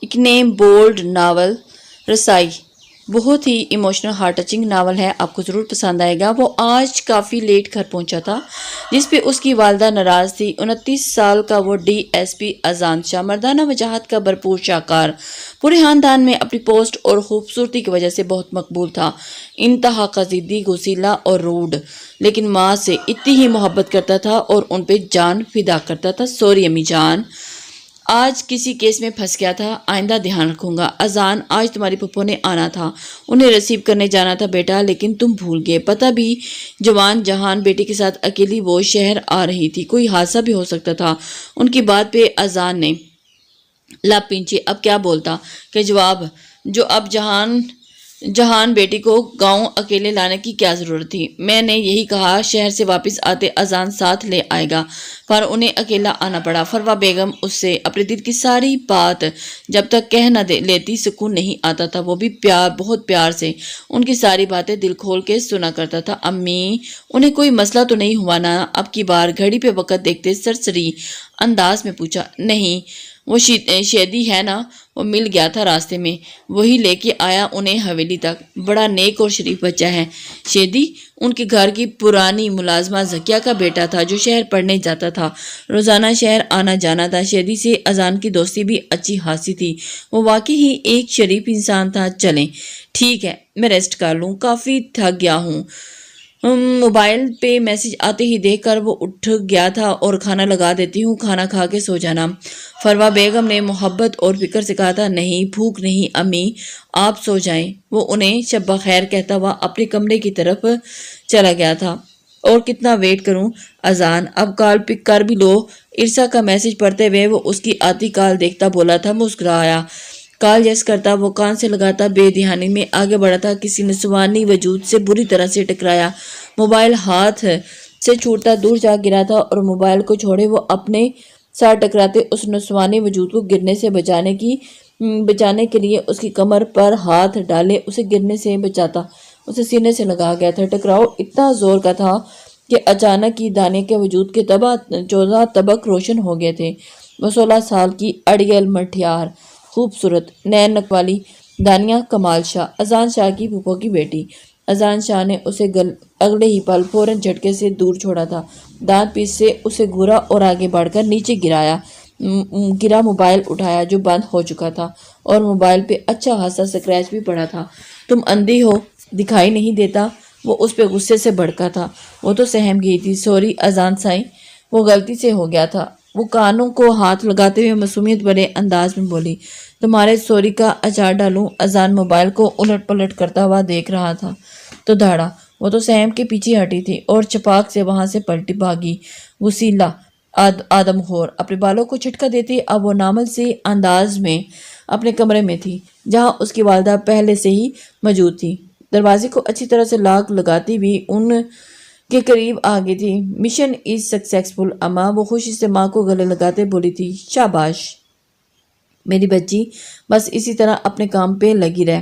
ایک نیم bold novel رسائی بہت ہی ایموشنل ہارٹ ٹچنگ ناول ہے، آپ کو ضرور پسند آئے گا۔ وہ آج کافی لیٹ گھر پہنچا تھا جس پہ اس کی والدہ ناراض تھی۔ 29 سال کا وہ ڈی ایس پی اذان شاہ مردانہ وجاہت کا بھرپور شاہکار، پورے خاندان میں اپنی پوسٹ اور خوبصورتی کی وجہ سے بہت مقبول تھا۔ انتہا قصیدی، غسیلا اور روڈ، لیکن ماں سے اتنی ہی محبت کرتا تھا اور ان پہ جان فدا کرتا تھا۔ سوری امی جان، آج کسی کیس میں پھنس گیا تھا، آئندہ دھیان رکھوں گا۔ اذان، آج تمہاری پھپھو نے آنا تھا، انہیں ریسیو کرنے جانا تھا بیٹا، لیکن تم بھول گئے۔ پتہ بھی جوان جہان بیٹی کے ساتھ اکیلی وہ شہر آ رہی تھی، کوئی حادثہ بھی ہو سکتا تھا۔ ان کی بات پہ اذان نے لب پینچی، اب کیا بولتا کہ جواب، جو اب جہان بیٹی کو گاؤں اکیلے لانے کی کیا ضرورت تھی؟ میں نے یہی کہا، شہر سے واپس آتے اذان ساتھ لے آئے گا، پر انہیں اکیلا آنا پڑا۔ فروا بیگم اس سے اپنے دل کی ساری بات جب تک کہہ نہ لیتی سکون نہیں آتا تھا، وہ بھی بہت پیار سے ان کی ساری باتیں دل کھول کے سنا کرتا تھا۔ امی، انہیں کوئی مسئلہ تو نہیں ہوا نا؟ اب کی بار گھڑی پہ وقت دیکھتے سرسری انداز میں پوچھا۔ نہیں، وہ شیدی ہے نا، وہ مل گیا تھا راستے میں، وہی لے کے آیا انہیں حویلی تک۔ بڑا نیک اور شریف بچہ ہے شیدی، ان کے گھر کی پرانی ملازمہ زکیہ کا بیٹا تھا جو شہر پڑھنے جاتا تھا، روزانہ شہر آنا جانا تھا۔ شیدی سے اذان کی دوستی بھی اچھی خاصی تھی، وہ واقعی ہی ایک شریف انسان تھا۔ چلیں ٹھیک ہے، میں ریسٹ کر لوں، کافی تھک گیا ہوں۔ موبائل پہ میسج آتے ہی دیکھ کر وہ اٹھ گیا تھا، اور کھانا لگا دیتی ہوں، کھانا کھا کے سو جانا۔ فروا بیگم نے محبت اور فکر سے کہا تھا۔ نہیں، بھوک نہیں امی، آپ سو جائیں۔ وہ انہیں شب بخیر کہتا ہوا اپنے کمرے کی طرف چلا گیا تھا۔ اور کتنا ویٹ کروں اذان، اب کال پک کر بھی لو۔ ارسا کا میسج پڑھتے ہوئے وہ اس کی آتی کال دیکھتا بولا تھا، مسکرایا۔ کال یس کرتا، وہ کان سے لگاتا، بے دھیانی میں آگے بڑھا تھا، کسی نسوانی وجود سے بری طرح سے ٹکرایا۔ موبائل ہاتھ سے چھوٹتا دور جا گرا تھا، اور موبائل کو چھوڑے وہ اپنے ساتھ ٹکراتے اس نسوانی وجود کو گرنے سے بچانے کے لیے اس کی کمر پر ہاتھ ڈالے اسے گرنے سے بچاتا، اسے سینے سے لگا گیا تھا۔ ٹکراؤ اتنا زور کا تھا کہ اچانک ہی دانے کے وجود کے 14 طبق روشن ہو گئے تھے۔ وہ 16 سال کی اڑیل مٹھیار خوبصورت نین نک والی دانیہ کمال شاہ، اذان شاہ کی پھپھو کی بیٹی۔ اذان شاہ نے اسے اگلے ہی پل فوراً جھٹکے سے دور چھوڑا تھا، دانت پیس سے اسے گھورا اور آگے بڑھ کر نیچے گرا موبائل اٹھایا جو بند ہو چکا تھا، اور موبائل پہ اچھا خاصا سکریچ بھی پڑا تھا۔ تم اندھی ہو، دکھائی نہیں دیتا؟ وہ اس پہ غصے سے بھڑکا تھا۔ وہ تو سہم گئی تھی۔ سوری اذان سائیں، وہ غلطی سے ہو گیا تھا۔ وہ کانوں کو ہاتھ لگاتے ہوئے معصومیت بھرے انداز میں بولی۔ تمہارے سوری کا اچار ڈالوں؟ اذان موبائل کو الٹ پلٹ کرتا ہوا دیکھ رہا تھا تو دھاڑا۔ وہ تو سہم کے پیچھے ہٹی تھی اور چپاک سے وہاں سے پلٹی بھاگی۔ وسیلہ آدم خور، اپنے بالوں کو جھٹکا دیتی اب وہ نارمل سے انداز میں اپنے کمرے میں تھی، جہاں اس کی والدہ پہلے سے ہی موجود تھی۔ دروازے کو اچھی طرح سے لاک لگاتی ہوئی ان کے قریب آ گئی تھی۔ مشن از سکسیسفل اماں، وہ خوشی سے ماں کو گلے لگاتے بولی تھی۔ شاباش میری بچی، بس اسی طرح اپنے کام پہ لگی رہ۔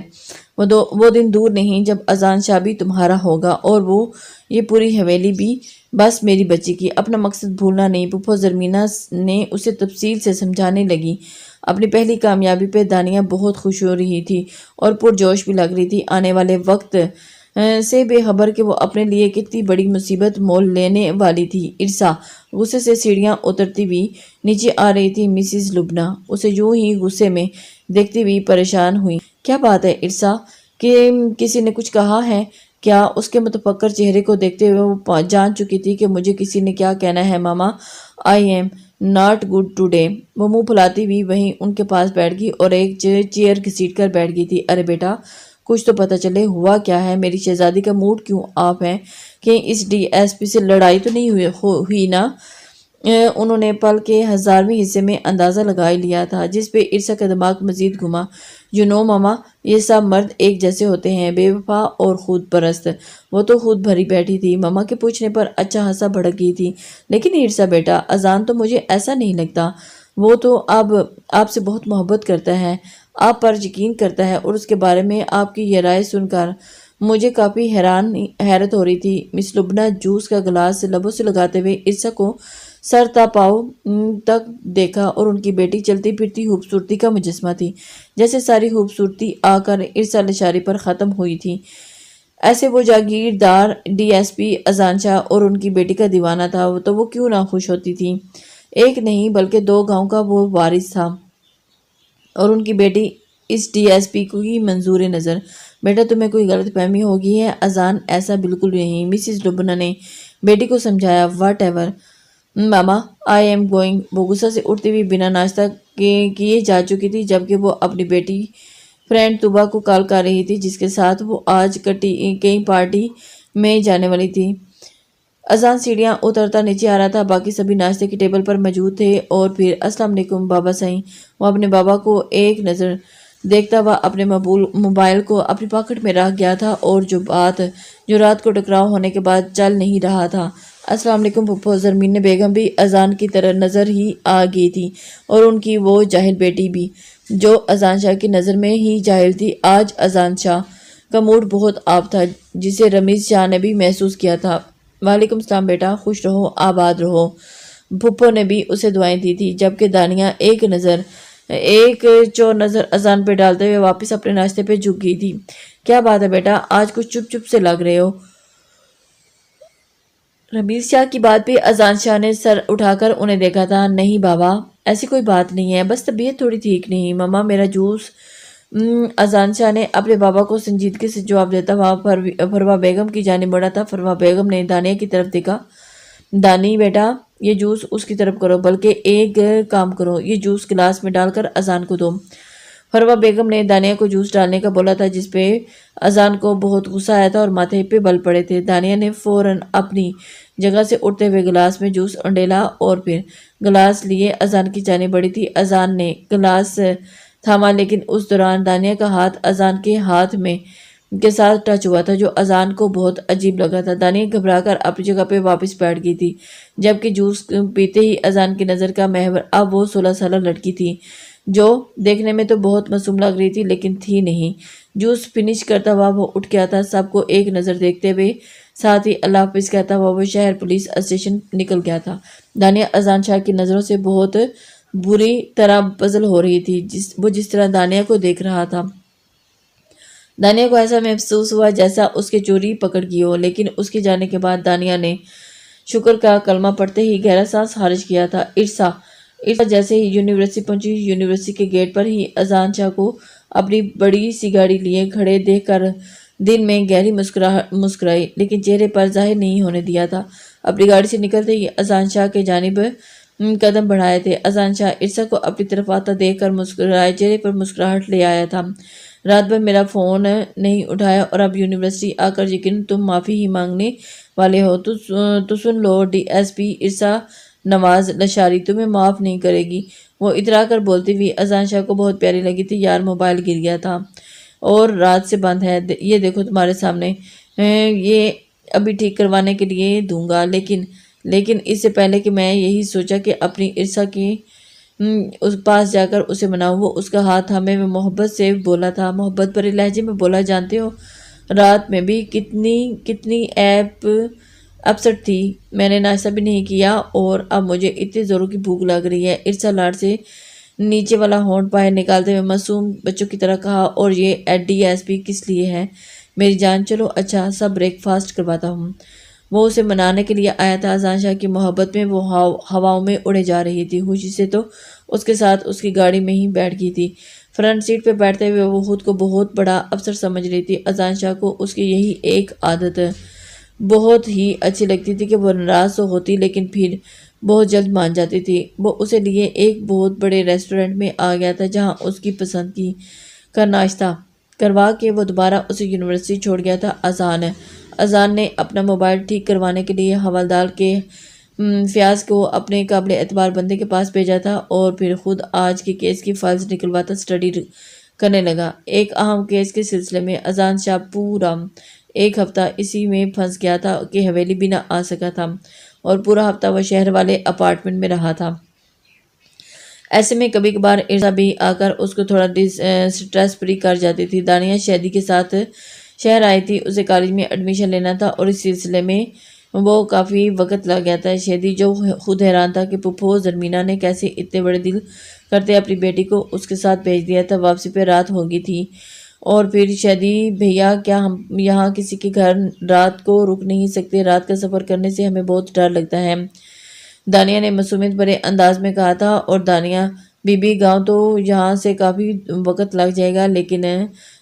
وہ دن دور نہیں جب اذان شاہ بھی تمہارا ہوگا، اور وہ یہ پوری حویلی بھی۔ بس میری بچی کی اپنا مقصد بھولنا نہیں، پھپھو زرمینہ نے اسے تفصیل سے سمجھانے لگی۔ اپنی پہلی کامیابی پہ دانیہ بہت خوش ہو رہی تھی اور پرجوش بھی لگ رہی تھی، آنے والے وقت سے بے خبر کہ وہ اپنے لیے کتنی بڑی مصیبت مول لینے والی تھی۔ ارسا غصے سے سیڑھیاں اترتی ہوئی نیچے آ رہی تھی۔ مسز لبنہ اسے یوں ہی غصے میں دیکھتی ہوئی پریشان ہوئی۔ کیا بات ہے ارسا، کہ کسی نے کچھ کہا ہے کیا؟ اس کے متفکر چہرے کو دیکھتے ہوئے وہ جان چکی تھی کہ مجھے کسی نے کیا کہنا ہے۔ Mama, I am not good today. وہ منہ پھلاتی ہوئی وہیں ان کے پاس بیٹھ گئی اور ایک چیئر گھسیٹ کر بیٹھ گئی تھی۔ ارے بیٹا، کچھ تو پتہ چلے، ہوا کیا ہے؟ میری شہزادی کا موڈ کیوں آف ہے؟ کہ اس ڈی ایس پی سے لڑائی تو نہیں ہوئی نا؟ انہوں نے پل کے 1000ویں حصے میں اندازہ لگا لیا تھا، جس پہ ارسا کا دماغ مزید گھما۔ یو نو ماما، یہ سب مرد ایک جیسے ہوتے ہیں، بے وفا اور خود پرست۔ وہ تو خود بھری بیٹھی تھی، ماما کے پوچھنے پر اچھا خاصا بھڑک گئی تھی۔ لیکن ارسا بیٹا، اذان تو مجھے ایسا نہیں لگتا، وہ تو اب آپ سے بہت محبت کرتا ہے، آپ پر یقین کرتا ہے، اور اس کے بارے میں آپ کی یہ رائے سن کر مجھے کافی حیرت ہو رہی تھی۔ مس لبنہ جوس کا گلاس لبوں سے لگاتے ہوئے ارسا کو سر تا پاؤ تک دیکھا اور ان کی بیٹی چلتی پھرتی خوبصورتی کا مجسمہ تھی، جیسے ساری خوبصورتی آ کر ارسا لشاری پر ختم ہوئی تھی۔ ایسے وہ جاگیردار ڈی ایس پی اذان شاہ اور ان کی بیٹی کا دیوانہ تھا تو وہ کیوں نہ خوش ہوتی تھی؟ ایک نہیں بلکہ 2 گاؤں کا وہ وارث تھا اور ان کی بیٹی اس ڈی ایس پی کو ہی منظور نظر۔ بیٹا تمہیں کوئی غلط فہمی ہوگی ہے اذان، ایسا بالکل نہیں، مسز لبنہ نے بیٹی کو سمجھایا۔ What ever mama I am going. وہ غصہ سے اٹھتی ہوئی بنا ناشتہ کیے جا چکی تھی، جبکہ وہ اپنی بیٹی فرینڈ طوبہ کو کال کر رہی تھی جس کے ساتھ وہ آج کئی پارٹی میں جانے والی تھی۔ اذان سیڑھیاں اترتا نیچے آ رہا تھا، باقی سبھی ناشتے کی ٹیبل پر موجود تھے اور پھر السلام علیکم بابا سائیں۔ وہ اپنے بابا کو ایک نظر دیکھتا ہوا اپنے موبائل کو اپنی پاکٹ میں رکھ گیا تھا اور جو رات کو ٹکراؤ ہونے کے بعد چل نہیں رہا تھا۔ السلام علیکم پھپھو۔ زرمین بیگم بھی اذان کی طرح نظر ہی آ گئی تھی اور ان کی وہ جاہل بیٹی بھی جو اذان شاہ کی نظر میں ہی جاہل تھی۔ آج اذان شاہ کا موڈ بہت آپ تھا جسے رمیز شاہ نے بھی محسوس کیا تھا۔ وعلیکم السلام بیٹا، خوش رہو آباد رہو۔ پھپھو نے بھی اسے دعائیں دی تھی، جبکہ دانیہ ایک چو نظر اذان پہ ڈالتے ہوئے واپس اپنے ناشتے پہ جھک گئی تھی۔ کیا بات ہے بیٹا، آج کچھ چپ چپ سے لگ رہے ہو؟ رمیز شاہ کی بات پہ اذان شاہ نے سر اٹھا کر انہیں دیکھا تھا۔ نہیں بابا، ایسی کوئی بات نہیں ہے، بس طبیعت تھوڑی ٹھیک نہیں۔ ماما میرا جوس۔ اذان شاہ نے اپنے بابا کو سنجیدگی سے جواب دیتا ہوا فروا بیگم کی جانب بڑھا تھا۔ فروا بیگم نے دانیہ کی طرف دیکھا۔ دانی بیٹا، یہ جوس اس کی طرف کرو، بلکہ ایک کام کرو، یہ جوس گلاس میں ڈال کر اذان کو دو۔ فروا بیگم نے دانیہ کو جوس ڈالنے کا بولا تھا، جس پہ اذان کو بہت غصہ آیا تھا اور ماتھے پہ بل پڑے تھے۔ دانیہ نے فوراً اپنی جگہ سے اٹھتے ہوئے گلاس میں جوس انڈیلا اور پھر گلاس لیے اذان کی جانب بڑھی تھی۔ اذان نے گلاس تھاما، لیکن اس دوران دانیہ کا ہاتھ اذان کے ہاتھ میں کے ساتھ ٹچ ہوا تھا، جو اذان کو بہت عجیب لگا تھا۔ دانیہ گھبرا کر اپنی جگہ پہ واپس بیٹھ گئی تھی، جبکہ جوس پیتے ہی اذان کی نظر کا محور اب وہ 16 سالہ لڑکی تھی، جو دیکھنے میں تو بہت معصوم لگ رہی تھی لیکن تھی نہیں۔ جوس فنش کرتا ہوا وہ اٹھ گیا تھا، سب کو ایک نظر دیکھتے ہوئے، ساتھ ہی اللہ حافظ کہتا ہوا وہ شہر پولیس اسٹیشن نکل گیا تھا۔ دانیہ اذان شاہ کی نظروں سے بہت بری طرح پزل ہو رہی تھی، وہ جس طرح دانیہ کو دیکھ رہا تھا۔ دانیہ کو ایسا محسوس ہوا جیسا اس کے چوری پکڑ گئی ہو، لیکن اس کے جانے کے بعد دانیہ نے شکر کا کلمہ پڑھتے ہی گہرا سانس خارج کیا تھا۔ ارسا جیسے ہی یونیورسٹی پہنچی، یونیورسٹی کے گیٹ پر ہی اذان شاہ کو اپنی بڑی سی گاڑی لیے کھڑے دیکھ کر دل میں گہری مسکرائی، لیکن چہرے پر ظاہر نہیں ہونے دیا تھا۔ اپنی گاڑی سے نکلتے ہی اذان شاہ کے جانب قدم بڑھائے تھے۔ اذان شاہ ارسا کو اپنی طرف آتا دیکھ کر مسکرائے، چہرے پر مسکراہٹ لے آیا تھا۔ رات بھر میرا فون نہیں اٹھایا اور اب یونیورسٹی آ کر یقیناً تم معافی ہی مانگنے والے ہو، تو سن لو ڈی ایس پی ارسا نواز لشاری تمہیں معاف نہیں کرے گی۔ وہ اترا کر بولتی ہوئی اذان شاہ کو بہت پیاری لگی تھی۔ یار موبائل گر گیا تھا اور رات سے بند ہے، یہ دیکھو تمہارے سامنے، یہ ابھی ٹھیک کروانے کے لیے دوں گا، لیکن اس سے پہلے کہ میں یہی سوچا کہ اپنی ارسا کی اس پاس جا کر اسے مناؤں، وہ اس کا ہاتھ ہمیں محبت سے بولا تھا، محبت بھرے لہجے میں بولا۔ جانتے ہو رات میں بھی کتنی اپسٹ تھی، میں نے ناشتہ بھی نہیں کیا اور اب مجھے اتنی زوروں کی بھوک لگ رہی ہے۔ ارسا لاڈ سے نیچے والا ہونٹ باہر نکالتے ہوئے معصوم بچوں کی طرح کہا، اور یہ ڈی ایس پی کس لیے ہے میری جان؟ چلو اچھا سب بریک فاسٹ کرواتا ہوں۔ وہ اسے منانے کے لیے آیا تھا۔ اذان شاہ کی محبت میں وہ ہواؤں میں اڑے جا رہی تھی، خوشی سے تو اس کے ساتھ اس کی گاڑی میں ہی بیٹھ گئی تھی۔ فرنٹ سیٹ پہ بیٹھتے ہوئے وہ خود کو بہت بڑا افسر سمجھ رہی تھی۔ اذان شاہ کو اس کی یہی ایک عادت بہت ہی اچھی لگتی تھی کہ وہ ناراض تو ہوتی لیکن پھر بہت جلد مان جاتی تھی۔ وہ اسے لیے ایک بہت بڑے ریسٹورنٹ میں آ گیا تھا، جہاں اس کی پسند کا ناشتہ کروا کے وہ دوبارہ اسے یونیورسٹی چھوڑ گیا تھا۔ اذان نے اپنا موبائل ٹھیک کروانے کے لیے حوالدار کے فیاض کو اپنے قابل اعتبار بندے کے پاس بھیجا تھا اور پھر خود آج کے کیس کی فائلز نکلواتا اسٹڈی کرنے لگا۔ ایک اہم کیس کے سلسلے میں اذان شاہ پورا ایک ہفتہ اسی میں پھنس گیا تھا کہ حویلی بھی نہ آ سکا تھا اور پورا ہفتہ وہ شہر والے اپارٹمنٹ میں رہا تھا۔ ایسے میں کبھی کبھار ارسا بھی آ کر اس کو تھوڑا سٹریس فری کر جاتی تھی۔ دانیہ شہدی کے ساتھ شہر آئی تھی، اسے کالج میں ایڈمیشن لینا تھا اور اس سلسلے میں وہ کافی وقت لگ گیا تھا۔ شہدی جو خود حیران تھا کہ پھپھو زرمینہ نے کیسے اتنے بڑے دل کرتے اپنی بیٹی کو اس کے ساتھ بھیج دیا تھا۔ واپسی پہ رات ہو گئی تھی اور پھر شہدی بھیا کیا ہم یہاں کسی کے گھر رات کو رک نہیں سکتے؟ رات کا سفر کرنے سے ہمیں بہت ڈر لگتا ہے، دانیہ نے معصومیت بھرے انداز میں کہا تھا۔ اور دانیہ بی بی گاؤں تو یہاں سے کافی وقت لگ جائے گا، لیکن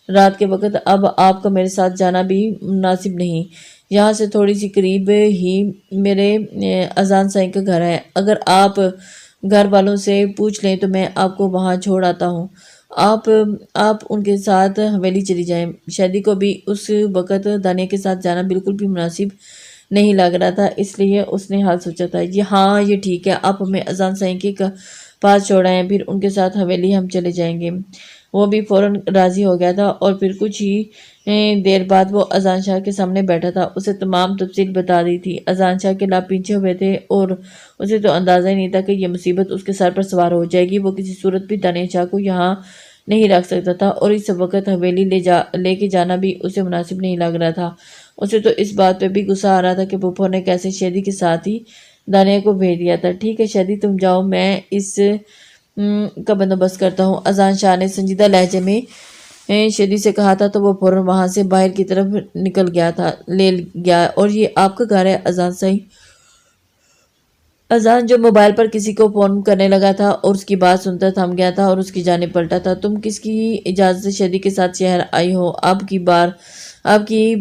رات کے وقت اب آپ کا میرے ساتھ جانا بھی مناسب نہیں۔ یہاں سے تھوڑی سی قریب ہی میرے اذان سائی کا گھر ہے، اگر آپ گھر والوں سے پوچھ لیں تو میں آپ کو وہاں چھوڑ آتا ہوں۔ آپ ان کے ساتھ حویلی چلی جائیں۔ شہدی کو بھی اس وقت دانیہ کے ساتھ جانا بالکل بھی مناسب نہیں لگ رہا تھا، اس لیے اس نے حال سوچا تھا، ہاں یہ ٹھیک ہے، آپ ہمیں اذان سائی کے پاس چھوڑائیں، پھر ان کے ساتھ حویلی ہم چلے جائیں گے۔ وہ بھی فوراً راضی ہو گیا تھا اور پھر کچھ ہی دیر بعد وہ اذان شاہ کے سامنے بیٹھا تھا۔ اسے تمام تفصیل بتا دی تھی۔ اذان شاہ کے لب پیچھے ہوئے تھے اور اسے تو اندازہ ہی نہیں تھا کہ یہ مصیبت اس کے سر پر سوار ہو جائے گی۔ وہ کسی صورت بھی دانیہ شاہ کو یہاں نہیں رکھ سکتا تھا اور اس وقت حویلی لے کے جانا بھی اسے مناسب نہیں لگ رہا تھا۔ اسے تو اس بات پہ بھی غصہ آ رہا تھا کہ پھپھو نے کیسے شہدی کے ساتھ ہی دانیہ کو بھیج دیا تھا۔ ٹھیک ہے شہدی تم جاؤ، میں اس کا بندوبست کرتا ہوں، اذان شاہ نے سنجیدہ لہجے میں شہدی سے کہا تھا، تو وہ فوراً وہاں سے باہر کی طرف نکل گیا۔ اور یہ آپ کا گھر ہے اذان سائی؟ اذان جو موبائل پر کسی کو فون کرنے لگا تھا اور اس کی بات سنتا تھم گیا تھا اور اس کی جانب پلٹا تھا۔ تم کس کی اجازت سے شہدی کے ساتھ شہر آئی ہو؟ اب کی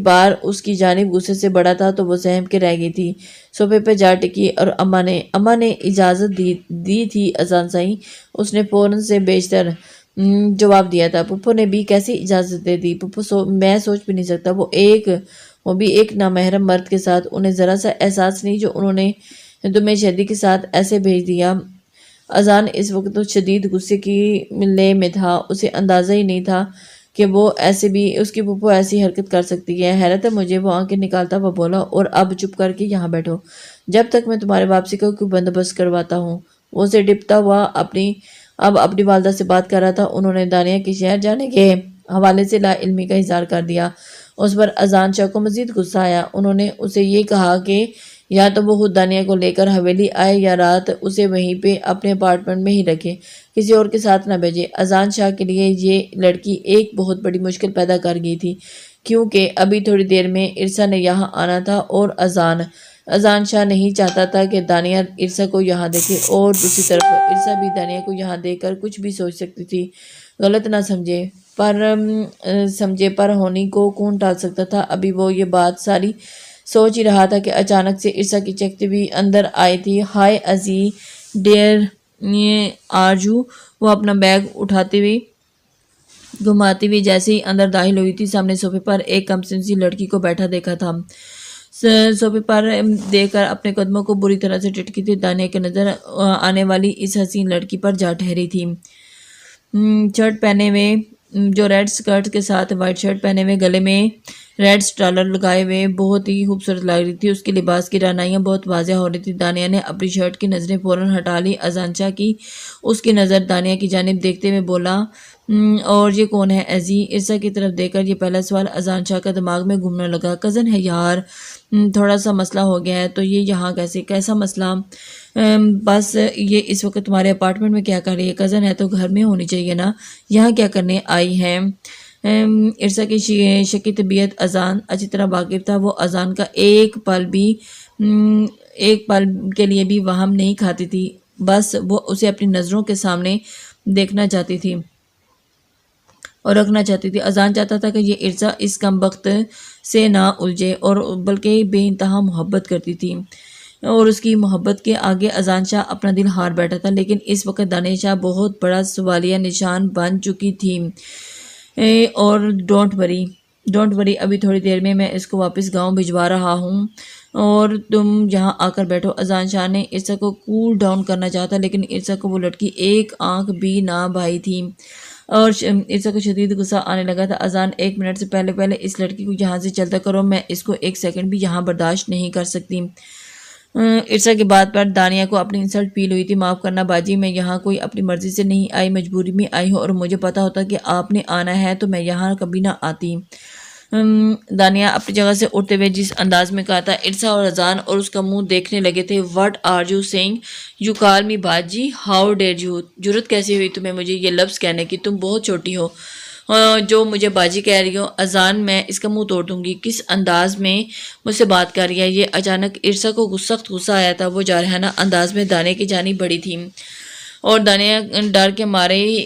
بار اس کی جانب غصے سے بڑا تھا تو وہ سہم کے رہ گئی تھی۔ صوفے پہ جا ٹکی اور اماں نے اجازت دی تھی اذان سائی، اس نے فوراً سے بیشتر جواب دیا تھا۔ پھپھو نے بھی کیسی اجازت دے دی؟ پھپھو میں سوچ بھی نہیں سکتا، وہ بھی ایک نامحرم مرد کے ساتھ، انہیں ذرا سا احساس نہیں جو انہوں نے تمہیں شہدی کے ساتھ ایسے بھیج دیا۔ اذان اس وقت تو شدید غصے کی لے میں تھا، اسے اندازہ ہی نہیں تھا کہ اس کی پھپھو ایسی حرکت کر سکتی ہے۔ حیرت ہے مجھے، وہ آنکھیں نکالتا ہوا بولا، اور اب چپ کر کے یہاں بیٹھو جب تک میں تمہارے واپسی کا کوئی بندوبست کرواتا ہوں۔ وہ اسے ڈپٹتا ہوا اب اپنی والدہ سے بات کر رہا تھا۔ انہوں نے دانیہ کے شہر جانے کے حوالے سے لا علمی کا اظہار کر دیا۔ اس پر اذان شاہ کو مزید غصہ آیا۔ انہوں نے اسے یہ کہا کہ یا تو وہ خود دانیہ کو لے کر حویلی آئے یا رات اسے وہیں پہ اپنے اپارٹمنٹ میں ہی رکھے، کسی اور کے ساتھ نہ بھیجے۔ اذان شاہ کے لیے یہ لڑکی ایک بہت بڑی مشکل پیدا کر گئی تھی، کیونکہ ابھی تھوڑی دیر میں عرصہ نے یہاں آنا تھا اور اذان شاہ نہیں چاہتا تھا کہ دانیہ عرصہ کو یہاں دیکھے، اور دوسری طرف عرصہ بھی دانیہ کو یہاں دیکھ کر کچھ بھی سوچ سکتی تھی۔ غلط نہ سمجھے پر ہونی کو کون ٹال سکتا تھا؟ ابھی وہ یہ بات ساری سوچ ہی رہا تھا کہ اچانک سے عرصہ کی چیختی بھی اندر آئی تھی۔ ہائے ازی ڈیئر آرجو، وہ اپنا بیگ اٹھاتے ہوئے گھماتی ہوئی جیسے ہی اندر داخل ہوئی تھی، سامنے صوفے پر ایک کم سن سی لڑکی کو بیٹھا دیکھا تھا۔ صوفے پر دیکھ کر اپنے قدموں کو بری طرح سے ٹٹکی تھی۔ دانیہ کے نظر آنے والی اس حسین لڑکی پر جا ٹھہری تھی۔ شرٹ پہنے ہوئے، جو ریڈ سکرٹ کے ساتھ وائٹ شرٹ پہنے ہوئے، گلے میں ریڈ سٹالر لگائے ہوئے، بہت ہی خوبصورت لگ رہی تھی۔ اس کے لباس کی رعنائیاں بہت واضح ہو رہی تھی۔ دانیہ نے اپنی شرٹ کی نظریں فوراً ہٹا لی۔ اذان شاہ کی اس کی نظر دانیہ کی جانب دیکھتے ہوئے بولا، اور یہ کون ہے ایزی؟ عرصہ کی طرف دیکھ کر یہ پہلا سوال اذان شاہ کا دماغ میں گھومنے لگا۔ کزن ہے یار، تھوڑا سا مسئلہ ہو گیا ہے۔ تو یہ یہاں کیسا مسئلہ؟ بس یہ اس وقت تمہارے اپارٹمنٹ میں کیا کر رہی ہے؟ کزن ہے تو گھر میں ہونی چاہیے نا، یہاں کیا کرنے آئی ہے؟ عرصہ کی شکی طبیعت اذان اچھی طرح واقف تھا۔ وہ اذان کا ایک پل کے لیے بھی وہم نہیں کھاتی تھی، بس وہ اسے اپنی نظروں کے سامنے دیکھنا چاہتی تھی اور رکھنا چاہتی تھی۔ اذان چاہتا تھا کہ یہ عرصہ اس کم بخت سے نہ الجھے، اور بلکہ بے انتہا محبت کرتی تھی، اور اس کی محبت کے آگے اذان شاہ اپنا دل ہار بیٹھا تھا۔ لیکن اس وقت دانیہ شاہ بہت بڑا سوالیہ نشان بن چکی تھی۔ اور ڈونٹ وری، ابھی تھوڑی دیر میں اس کو واپس گاؤں بھجوا رہا ہوں اور تم یہاں آ کر بیٹھو۔ اذان شاہ نے عرصہ کو کول ڈاؤن کرنا چاہتا، لیکن عرصہ کو وہ لڑکی ایک آنکھ بھی نہ بھائی تھی، اور عرصہ کو شدید غصہ آنے لگا تھا۔ اذان، 1 منٹ سے پہلے اس لڑکی کو یہاں سے چلتا کرو، میں اس کو 1 سیکنڈ بھی یہاں برداشت نہیں کر سکتی۔ عرصہ کی بات پر دانیہ کو اپنی انسلٹ فیل ہوئی تھی۔ معاف کرنا باجی، میں یہاں کوئی اپنی مرضی سے نہیں آئی، مجبوری میں آئی ہوں، اور مجھے پتا ہوتا کہ آپ نے آنا ہے تو میں یہاں کبھی نہ آتی۔ دانیہ اپنی جگہ سے اٹھتے ہوئے جس انداز میں کہا تھا، ارسا اور اذان اور اس کا منہ دیکھنے لگے تھے۔ "What are you saying? You call me باجی؟ How dare you؟ جرأت کیسی ہوئی تمہیں مجھے یہ لفظ کہنے کی؟ تم بہت چھوٹی ہو جو مجھے باجی کہہ رہی ہو۔ اذان، میں اس کا منہ توڑ دوں گی۔ کس انداز میں مجھ سے بات کر رہی ہے یہ؟ اچانک ارسا کو سخت غصہ آیا تھا۔ وہ جارحانہ انداز میں دانیہ کی جانب بڑھی تھی اور دانیہ ڈر کے مارے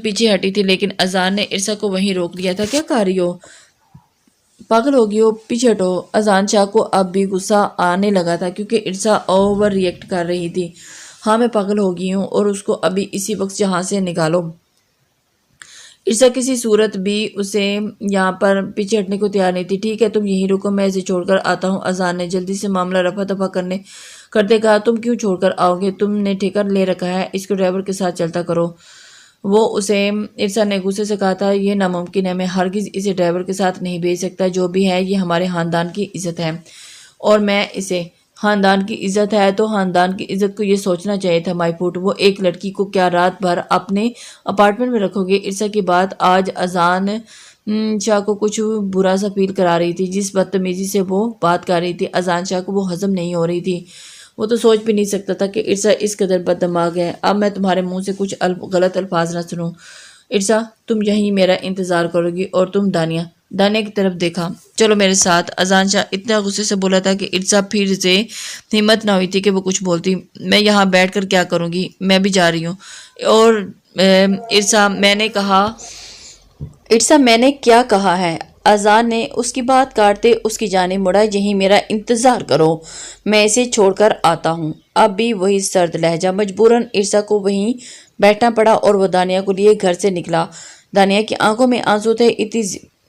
پیچھے ہٹی تھی، لیکن اذان نے ارسا کو وہیں روک لیا تھا۔ "کیا کر رہی ہو؟ پاگل ہوگی ہو، پیچھے ہٹو۔" اذان شاہ کو اب بھی غصہ آنے لگا تھا کیونکہ ارسا اوور ریئیکٹ کر رہی تھی۔ "ہاں میں پاگل ہو گئی ہوں اور اس کو ابھی اسی وقت یہاں سے نکالو۔" ارسا کسی صورت بھی اسے یہاں پر پیچھے ہٹنے کو تیار نہیں تھی۔ "ٹھیک ہے تم یہیں رکو، میں اسے چھوڑ کر آتا ہوں۔" اذان نے جلدی سے معاملہ رفع دفع کرتے کہا۔ "تم کیوں چھوڑ کر آؤ گے؟ تم نے ٹھیکہ لے رکھا ہے، اس کو ڈرائیور کے ساتھ چلتا کرو۔" ارسا نے غصے سے کہا تھا، "یہ ناممکن ہے، میں ہرگز اسے ڈرائیور کے ساتھ نہیں بھیج سکتا۔ جو بھی ہے یہ ہمارے خاندان کی عزت ہے اور میں اسے..." "خاندان کی عزت ہے تو خاندان کی عزت کو یہ سوچنا چاہیے تھا مائی پوٹ۔ وہ ایک لڑکی کو کیا رات بھر اپنے اپارٹمنٹ میں رکھو گے؟" ارسا کی بات آج اذان شاہ کو کچھ برا سا فیل کرا رہی تھی۔ جس بدتمیزی سے وہ بات کر رہی تھی اذان شاہ کو وہ ہضم نہیں ہو رہی تھی۔ وہ تو سوچ بھی نہیں سکتا تھا کہ ارسا اس قدر بد دماغ ہے۔ "اب میں تمہارے منہ سے کچھ غلط الفاظ نہ سنوں۔ ارسا تم یہیں میرا انتظار کرو گی اور تم..." دانیہ کی طرف دیکھا۔ "چلو میرے ساتھ۔" اذان شاہ اتنا غصے سے بولا تھا کہ ارسا پھر سے ہمت نہ ہوئی تھی کہ وہ کچھ بولتی۔ "میں یہاں بیٹھ کر کیا کروں گی؟ میں بھی جا رہی ہوں۔" اور ارسا میں نے کیا کہا ہے؟ اذان نے اس کی بات کاٹتے اس کی جانب مڑا۔ "یہیں میرا انتظار کرو، میں اسے چھوڑ کر آتا ہوں۔" اب بھی وہی سرد لہجہ۔ مجبوراً ارسا کو وہیں بیٹھنا پڑا اور وہ دانیہ کو لیے گھر سے نکلا۔ دانیہ کی آنکھوں میں آنسو تھے۔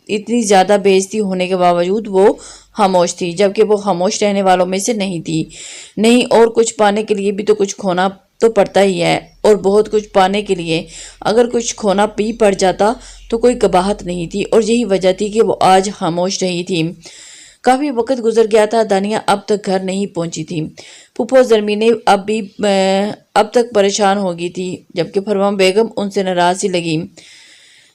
اتنی زیادہ بے عزتی ہونے کے باوجود وہ خاموش تھی، جبکہ وہ خاموش رہنے والوں میں سے نہیں تھی۔ نہیں، اور کچھ پانے کے لیے بھی تو کچھ کھونا تو پڑتا ہی ہے، اور بہت کچھ پانے کے لیے اگر کچھ کھونا بھی پڑ جاتا تو کوئی قباحت نہیں تھی، اور یہی وجہ تھی کہ وہ آج خاموش رہی تھی۔ کافی وقت گزر گیا تھا۔ دانیہ اب تک گھر نہیں پہنچی تھی۔ پھوپھو زرمینے اب تک پریشان ہو گئی تھی، جبکہ فرمان بیگم ان سے ناراض سی لگی۔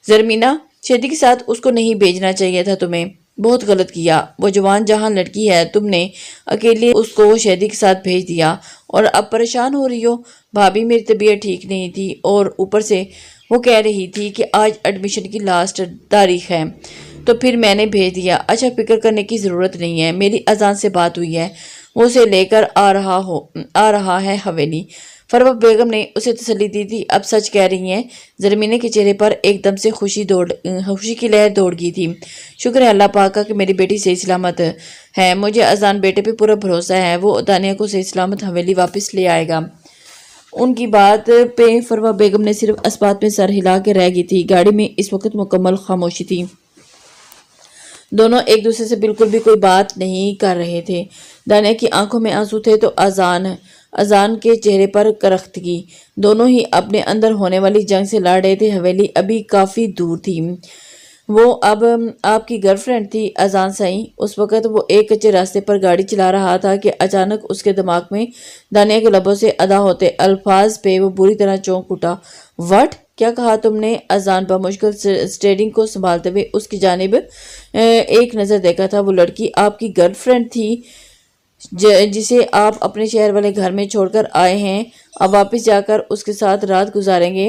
"زرمینہ، شیدی کے ساتھ اس کو نہیں بھیجنا چاہیے تھا تمہیں۔ بہت غلط کیا۔ وہ جوان جہاں لڑکی ہے، تم نے اکیلے اس کو شیدی کے ساتھ بھیج دیا اور اب پریشان ہو رہی ہو۔ بھابھی، میری طبیعت ٹھیک نہیں تھی اور اوپر سے وہ کہہ رہی تھی کہ آج ایڈمیشن کی لاسٹ تاریخ ہے، تو پھر میں نے بھیج دیا۔" "اچھا، فکر کرنے کی ضرورت نہیں ہے، میری اذان سے بات ہوئی ہے، وہ اسے لے کر آ رہا ہے حویلی۔" فروا بیگم نے اسے تسلی دی تھی۔ "اب سچ کہہ رہی ہیں؟" زرمینے کے چہرے پر ایک دم سے خوشی کی لہر دوڑ گئی تھی۔ "شکر ہے اللہ پاک کا کہ میری بیٹی صحیح سلامت ہے۔ مجھے اذان بیٹے پہ پورا بھروسہ ہے، وہ دانیہ کو صحیح سلامت حویلی واپس لے آئے گا۔" ان کی بات پہ فروا بیگم نے صرف اسبات میں سر ہلا کے رہ گئی تھی۔ گاڑی میں اس وقت مکمل خاموشی تھی۔ دونوں ایک دوسرے سے بالکل بھی کوئی بات نہیں کر رہے تھے۔ دانیہ کی آنکھوں میں آنسو تھے تو اذان کے چہرے پر کرختگی۔ دونوں ہی اپنے اندر ہونے والی جنگ سے لڑ رہے تھے۔ حویلی ابھی کافی دور تھی۔ وہ اب آپ کی گرل فرینڈ تھی اذان سائیں۔ اس وقت وہ ایک کچے راستے پر گاڑی چلا رہا تھا کہ اچانک اس کے دماغ میں دانیہ کے لبوں سے ادا ہوتے الفاظ پہ وہ بری طرح چونک اٹھا۔ "وٹ؟ کیا کہا تم نے؟" اذان بمشکل اسٹیئرنگ کو سنبھالتے ہوئے اس کی جانب ایک نظر دیکھا تھا۔ "وہ لڑکی آپ کی گرل فرینڈ تھی جسے آپ اپنے شہر والے گھر میں چھوڑ کر آئے ہیں، اب واپس جا کر اس کے ساتھ رات گزاریں گے؟"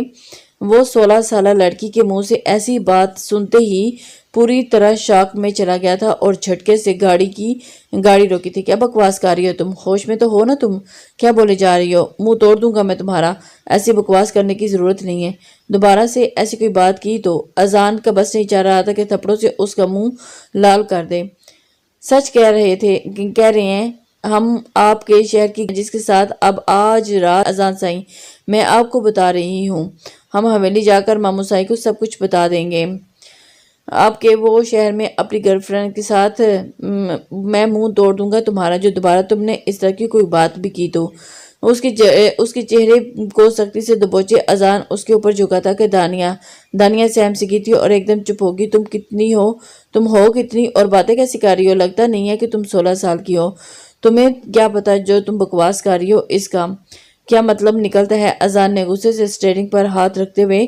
وہ 16 سالہ لڑکی کے منہ سے ایسی بات سنتے ہی پوری طرح شاک میں چلا گیا تھا اور جھٹکے سے گاڑی روکی تھی۔ "کیا بکواس کر رہی ہو تم؟ ہوش میں تو ہو نا تم؟ کیا بولے جا رہی ہو؟ منہ توڑ دوں گا میں تمہارا۔ ایسی بکواس کرنے کی ضرورت نہیں ہے۔ دوبارہ سے ایسی کوئی بات کی تو..." اذان کا بس نہیں چاہ رہا تھا کہ تھپڑوں سے اس کا منہ لال کر دے۔ "سچ کہہ رہے ہیں ہم آپ کے شہر کی جس کے ساتھ اب آج رات..." "اذان سائیں، میں آپ کو بتا رہی ہوں، ہم حویلی جا کر ماموں سائیں کو سب کچھ بتا دیں گے آپ کے وہ شہر میں اپنی گرل فرینڈ کے ساتھ۔ میں منہ توڑ دوں گا تمہارا جو دوبارہ تم نے اس طرح کی کوئی بات بھی کی تو۔" اس کے چہرے کو سختی سے دبوچے اذان اس کے اوپر جھکا تھا کہ دانیہ سہم سی گئی تھی اور ایک دم چپ ہوگی۔ تم ہو کتنی اور باتیں کیسی کر رہی ہو؟ لگتا نہیں ہے کہ تم 16 سال کی ہو۔ تمہیں کیا پتا جو تم بکواس کر رہی ہو اس کا کیا مطلب نکلتا ہے؟ اذان نے غصے سے اسٹیئرنگ پر ہاتھ رکھتے ہوئے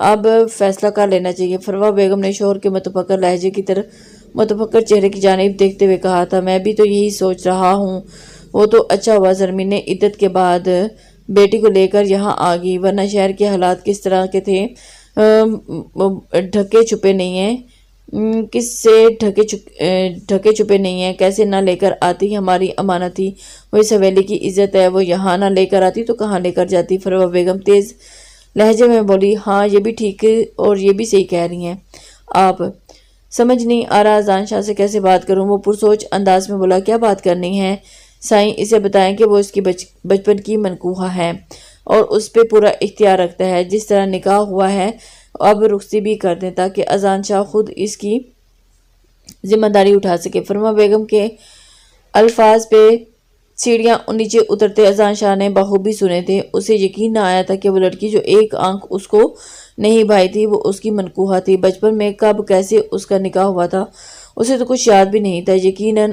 اب فیصلہ کر لینا چاہیے۔ فروا بیگم نے شوہر کے متفکر لہجے کی طرف متفکر چہرے کی جانب دیکھتے ہوئے کہا تھا، میں بھی تو یہی سوچ رہا ہوں۔ وہ تو اچھا ہوا زرمین نے عدت کے بعد بیٹی کو لے کر یہاں آ گئی، ورنہ شہر کے حالات کس طرح کے تھے ڈھکے چھپے نہیں ہیں۔ کس سے ڈھکے چھپے نہیں ہیں، کیسے نہ لے کر آتی، ہماری امانت تھی، وہ اس حویلی کی عزت ہے، وہ یہاں نہ لے کر آتی تو کہاں لے کر جاتی؟ فروا بیگم تیز لہجے میں بولی، ہاں یہ بھی ٹھیک اور یہ بھی صحیح کہہ رہی ہیں آپ۔ سمجھ نہیں آ رہا اذان شاہ سے کیسے بات کروں۔ وہ پرسوچ انداز میں بولا، کیا بات کرنی ہے سائیں، اسے بتائیں کہ وہ اس کی بچپن کی منکوحہ ہے اور اس پہ پورا اختیار رکھتا ہے، جس طرح نکاح ہوا ہے اب رخصتی بھی کر دیں تاکہ اذان شاہ خود اس کی ذمہ داری اٹھا سکے۔ فرما بیگم کے الفاظ پہ سیڑھیاں نیچے اترتے اذان شاہ نے بخوبی سنے تھے۔ اسے یقین نہ آیا تھا کہ وہ لڑکی جو ایک آنکھ اس کو نہیں بھائی تھی وہ اس کی منکوحہ تھی۔ بچپن میں کب کیسے اس کا نکاح ہوا تھا اسے تو کچھ یاد بھی نہیں تھا۔ یقیناً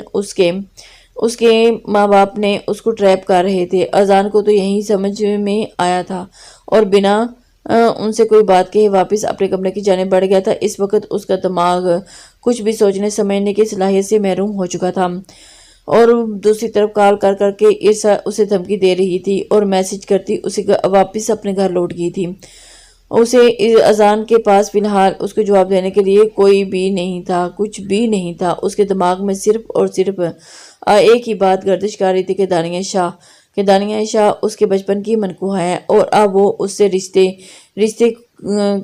اس کے ماں باپ نے اس کو ٹریپ کر رہے تھے۔ اذان کو تو یہی سمجھ میں آیا تھا اور بنا ان سے کوئی بات کہے واپس اپنے کمرے کی جانب بڑھ گیا تھا۔ اس وقت اس کا دماغ کچھ بھی سوچنے سمجھنے کی صلاحیت سے محروم ہو چکا تھا، اور دوسری طرف کال کر کر کے عرصہ اسے دھمکی دے رہی تھی اور میسج کرتی اسے واپس اپنے گھر لوٹ گئی تھی۔ اسے اذان کے پاس فی الحال اس کو جواب دینے کے لیے کوئی بھی نہیں تھا، کچھ بھی نہیں تھا۔ اس کے دماغ میں صرف اور صرف ایک ہی بات گردش کر رہی تھی کہ دانیہ شاہ اس کے بچپن کی منکوحہ ہے، اور اب وہ اس سے رشتے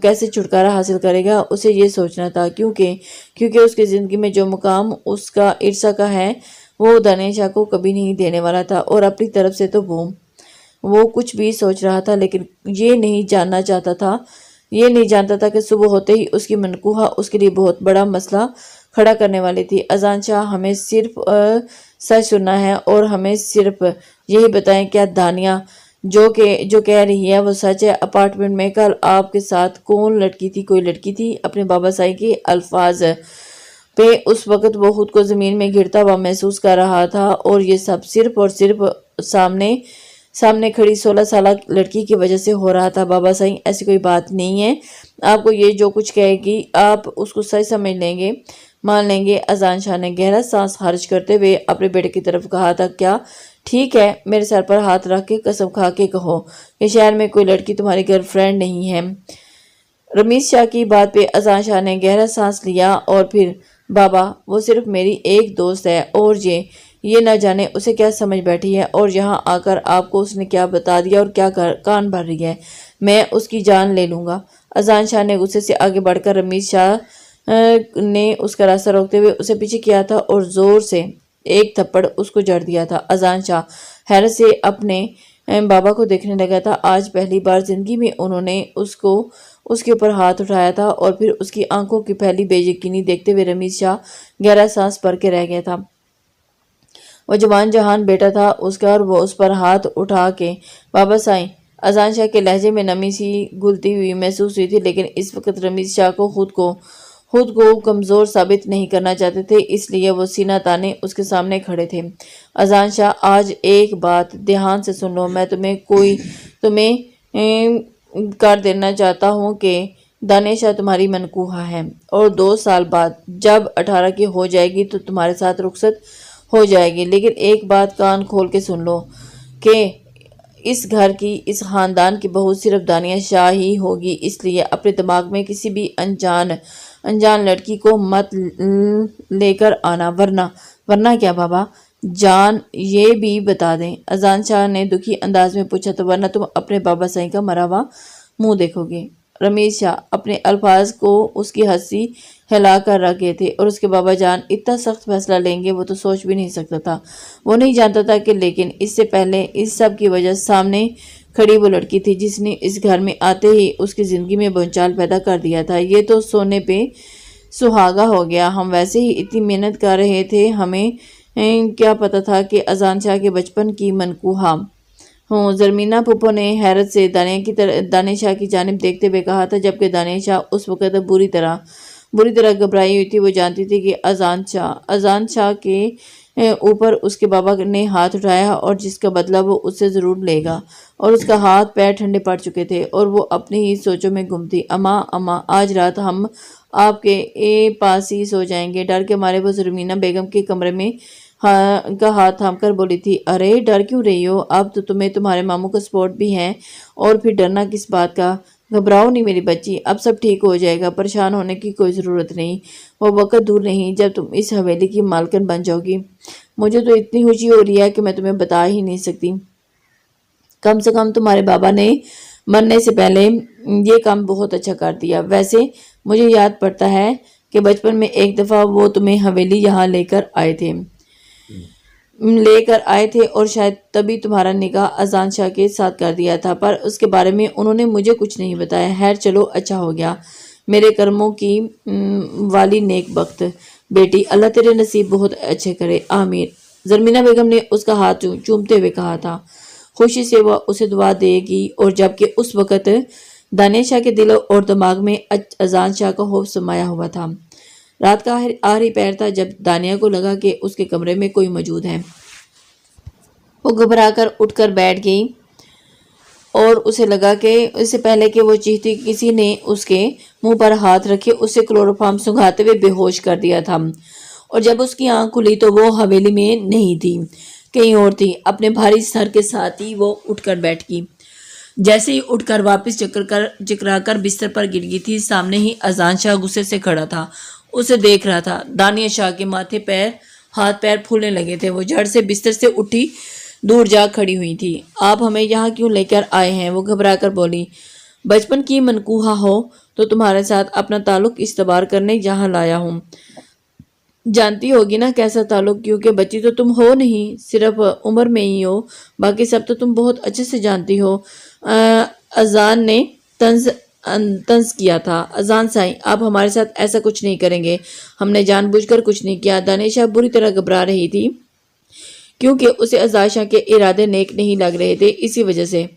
کیسے چھٹکارا حاصل کرے گا، اسے یہ سوچنا تھا، کیونکہ اس کی زندگی میں جو مقام اس کا عرصہ کا ہے وہ دانیہ شاہ کو کبھی نہیں دینے والا تھا۔ اور اپنی طرف سے تو وہ کچھ بھی سوچ رہا تھا، لیکن یہ نہیں جانتا تھا کہ صبح ہوتے ہی اس کی منکوحہ اس کے لیے بہت بڑا مسئلہ کھڑا کرنے والی تھی۔ اذان شاہ، ہمیں صرف سچ سننا ہے اور ہمیں صرف یہی بتائیں کیا دانیہ جو کہہ رہی ہے وہ سچ ہے؟ اپارٹمنٹ میں کل آپ کے ساتھ کون لڑکی تھی؟ کوئی لڑکی تھی؟ اپنے بابا سائی کے الفاظ پہ اس وقت وہ خود کو زمین میں گرتا ہوا محسوس کر رہا تھا، اور یہ سب صرف اور صرف سامنے کھڑی 16 سالہ لڑکی کی وجہ سے ہو رہا تھا۔ بابا سائی، ایسی کوئی بات نہیں ہے، آپ کو یہ جو کچھ کہے گی آپ اس کو سچ سمجھ لیں گے، مان لیں گے۔ اذان شاہ نے گہرا سانس خارج کرتے ہوئے اپنے بیٹے کی طرف کہا تھا، کیا ٹھیک ہے؟ میرے سر پر ہاتھ رکھ کے قسم کھا کے کہو کہ شہر میں کوئی لڑکی تمہاری گرل فرینڈ نہیں ہے۔ رمیز شاہ کی بات پہ اذان شاہ نے گہرا سانس لیا اور پھر، بابا وہ صرف میری ایک دوست ہے، اور یہ نہ جانے اسے کیا سمجھ بیٹھی ہے، اور یہاں آ کر آپ کو اس نے کیا بتا دیا اور کیا کان بھر رہی ہے، میں اس کی جان لے لوں گا۔ اذان شاہ نے غصے سے آگے بڑھ کر رمیز شاہ نے اس کا راستہ روکتے ہوئے اسے پیچھے کیا تھا اور زور سے ایک تھپڑ اس کو جڑ دیا تھا۔ اذان شاہ حیرت سے اپنے بابا کو دیکھنے لگا تھا۔ آج پہلی بار زندگی میں انہوں نے اس کے اوپر ہاتھ اٹھایا تھا، اور پھر اس کی آنکھوں کی پھیلی بے یقینی دیکھتے ہوئے رمیز شاہ گہرا سانس بھر کے رہ گیا تھا۔ وہ جوان جہان بیٹا تھا اس کا، اور وہ اس پر ہاتھ اٹھا کے، بابا سائیں، اذان شاہ کے لہجے میں نمی سی گھلتی ہوئی محسوس ہوئی تھی، لیکن اس وقت رمیز شاہ کو خود کو کمزور ثابت نہیں کرنا چاہتے تھے، اس لیے وہ سینہ تانے اس کے سامنے کھڑے تھے۔ اذان شاہ، آج ایک بات دھیان سے سن لو، میں تمہیں کر دینا چاہتا ہوں کہ دانیہ شاہ تمہاری منکوحہ ہے، اور 2 سال بعد جب 18 کی ہو جائے گی تو تمہارے ساتھ رخصت ہو جائے گی۔ لیکن ایک بات کان کھول کے سن لو کہ اس گھر کی، اس خاندان کی بہو صرف دانیہ شاہ ہی ہوگی، اس لیے اپنے دماغ میں کسی بھی انجان لڑکی کو مت لے کر آنا، ورنہ کیا بابا جان یہ بھی بتا دیں؟ اذان شاہ نے دکھی انداز میں پوچھا، تو ورنہ تم اپنے بابا سائی کا مرا ہوا منہ دیکھو گے۔ رمیز شاہ اپنے الفاظ کو اس کی ہنسی ہلا کر رکھ گئے تھے، اور اس کے بابا جان اتنا سخت فیصلہ لیں گے وہ تو سوچ بھی نہیں سکتا تھا۔ وہ نہیں جانتا تھا کہ لیکن اس سے پہلے اس سب کی وجہ سامنے کھڑی وہ لڑکی تھی جس نے اس گھر میں آتے ہی اس کی زندگی میں بھونچال پیدا کر دیا تھا۔ یہ تو سونے پہ سہاگا ہو گیا، ہم ویسے ہی اتنی محنت کر رہے تھے، ہمیں کیا پتا تھا کہ اذان شاہ کے بچپن کی منکوحہ ہوں۔ زرمینہ پھپھو نے حیرت سے دانیہ شاہ کی جانب دیکھتے ہوئے کہا تھا، جبکہ دانیہ شاہ اس وقت بری طرح گھبرائی ہوئی تھی۔ وہ جانتی تھی کہ اذان شاہ کے اوپر اس کے بابا نے ہاتھ اٹھایا اور جس کا بدلہ وہ اس سے ضرور لے گا، اور اس کا ہاتھ پیر ٹھنڈے پڑ چکے تھے اور وہ اپنی ہی سوچوں میں گم تھی۔ اماں آج رات ہم آپ کے پاس ہی سو جائیں گے۔ ڈر کے مارے وہ زرمینہ بیگم کے کمرے میں کا ہاتھ تھام کر بولی تھی، ارے ڈر کیوں رہی ہو؟ اب تو تمہیں تمہارے ماموں کا سپورٹ بھی ہے، اور پھر ڈرنا کس بات کا؟ گھبراؤ نہیں میری بچی، اب سب ٹھیک ہو جائے گا، پریشان ہونے کی کوئی ضرورت نہیں۔ وہ وقت دور نہیں جب تم اس حویلی کی مالکن بن جاؤ گی۔ مجھے تو اتنی خوشی ہو رہی ہے کہ میں تمہیں بتا ہی نہیں سکتی۔ کم سے کم تمہارے بابا نے مرنے سے پہلے یہ کام بہت اچھا کر دیا۔ ویسے مجھے یاد پڑتا ہے کہ بچپن میں ایک دفعہ وہ تمہیں حویلی یہاں لے کر آئے تھے اور شاید تبھی تمہارا نکاح اذان شاہ کے ساتھ کر دیا تھا، پر اس کے بارے میں انہوں نے مجھے کچھ نہیں بتایا۔ خیر چلو اچھا ہو گیا، میرے کرموں کی والی نیک بخت بیٹی، اللہ تیرے نصیب بہت اچھے کرے، آمین۔ زرمینہ بیگم نے اس کا ہاتھ چومتے ہوئے کہا تھا۔ خوشی سے وہ اسے دعا دے گی، اور جبکہ اس وقت دانیہ شاہ کے دل اور دماغ میں اذان شاہ کا خوف سمایا ہوا تھا۔ رات کا آخری پہر تھا جب دانیہ کو لگا کہ اس کے کمرے میں کوئی موجود ہے۔ وہ گھبرا کر اٹھ کر بیٹھ گئی اور اسے لگا کہ اس سے پہلے کہ وہ چیختی کسی نے اس کے منہ پر ہاتھ رکھے اسے کلوروفارم سنگھاتے ہوئے بے ہوش کر دیا تھا، اور جب اس کی آنکھ کھلی تو وہ حویلی میں نہیں تھی، کہیں اور تھی۔ اپنے بھاری سر کے ساتھ ہی وہ اٹھ کر بیٹھ گئی۔ جیسے ہی اٹھ کر واپس چکرا کر بستر پر گر گئی تھی، سامنے ہی اذان شاہ غصے سے کھڑا تھا، اسے دیکھ رہا تھا۔ دانیہ شاہ کے ماتھے ہاتھ پیر پھولنے لگے تھے، وہ جھٹ سے بستر سے اٹھی دور جا کھڑی ہوئی تھی۔ آپ ہمیں یہاں کیوں لے کر آئے ہیں؟ وہ گھبرا کر بولی۔ بچپن کی منقوہ ہو تو تمہارے ساتھ اپنا تعلق استوار کرنے یہاں لایا ہوں۔ جانتی ہوگی نا کیسا تعلق، کیونکہ بچی تو تم ہو نہیں، صرف عمر میں ہی ہو، باقی سب تو تم بہت اچھے سے جانتی ہو۔ اذان نے طنز کیا تھا۔ اذان سائیں، آپ ہمارے ساتھ ایسا کچھ نہیں کریں گے، ہم نے جان بوجھ کر کچھ نہیں کیا۔ دانیہ شاہ بری طرح گھبرا رہی تھی کیونکہ اسے اذان شاہ کے ارادے نیک نہیں لگ رہے تھے، اسی وجہ سے۔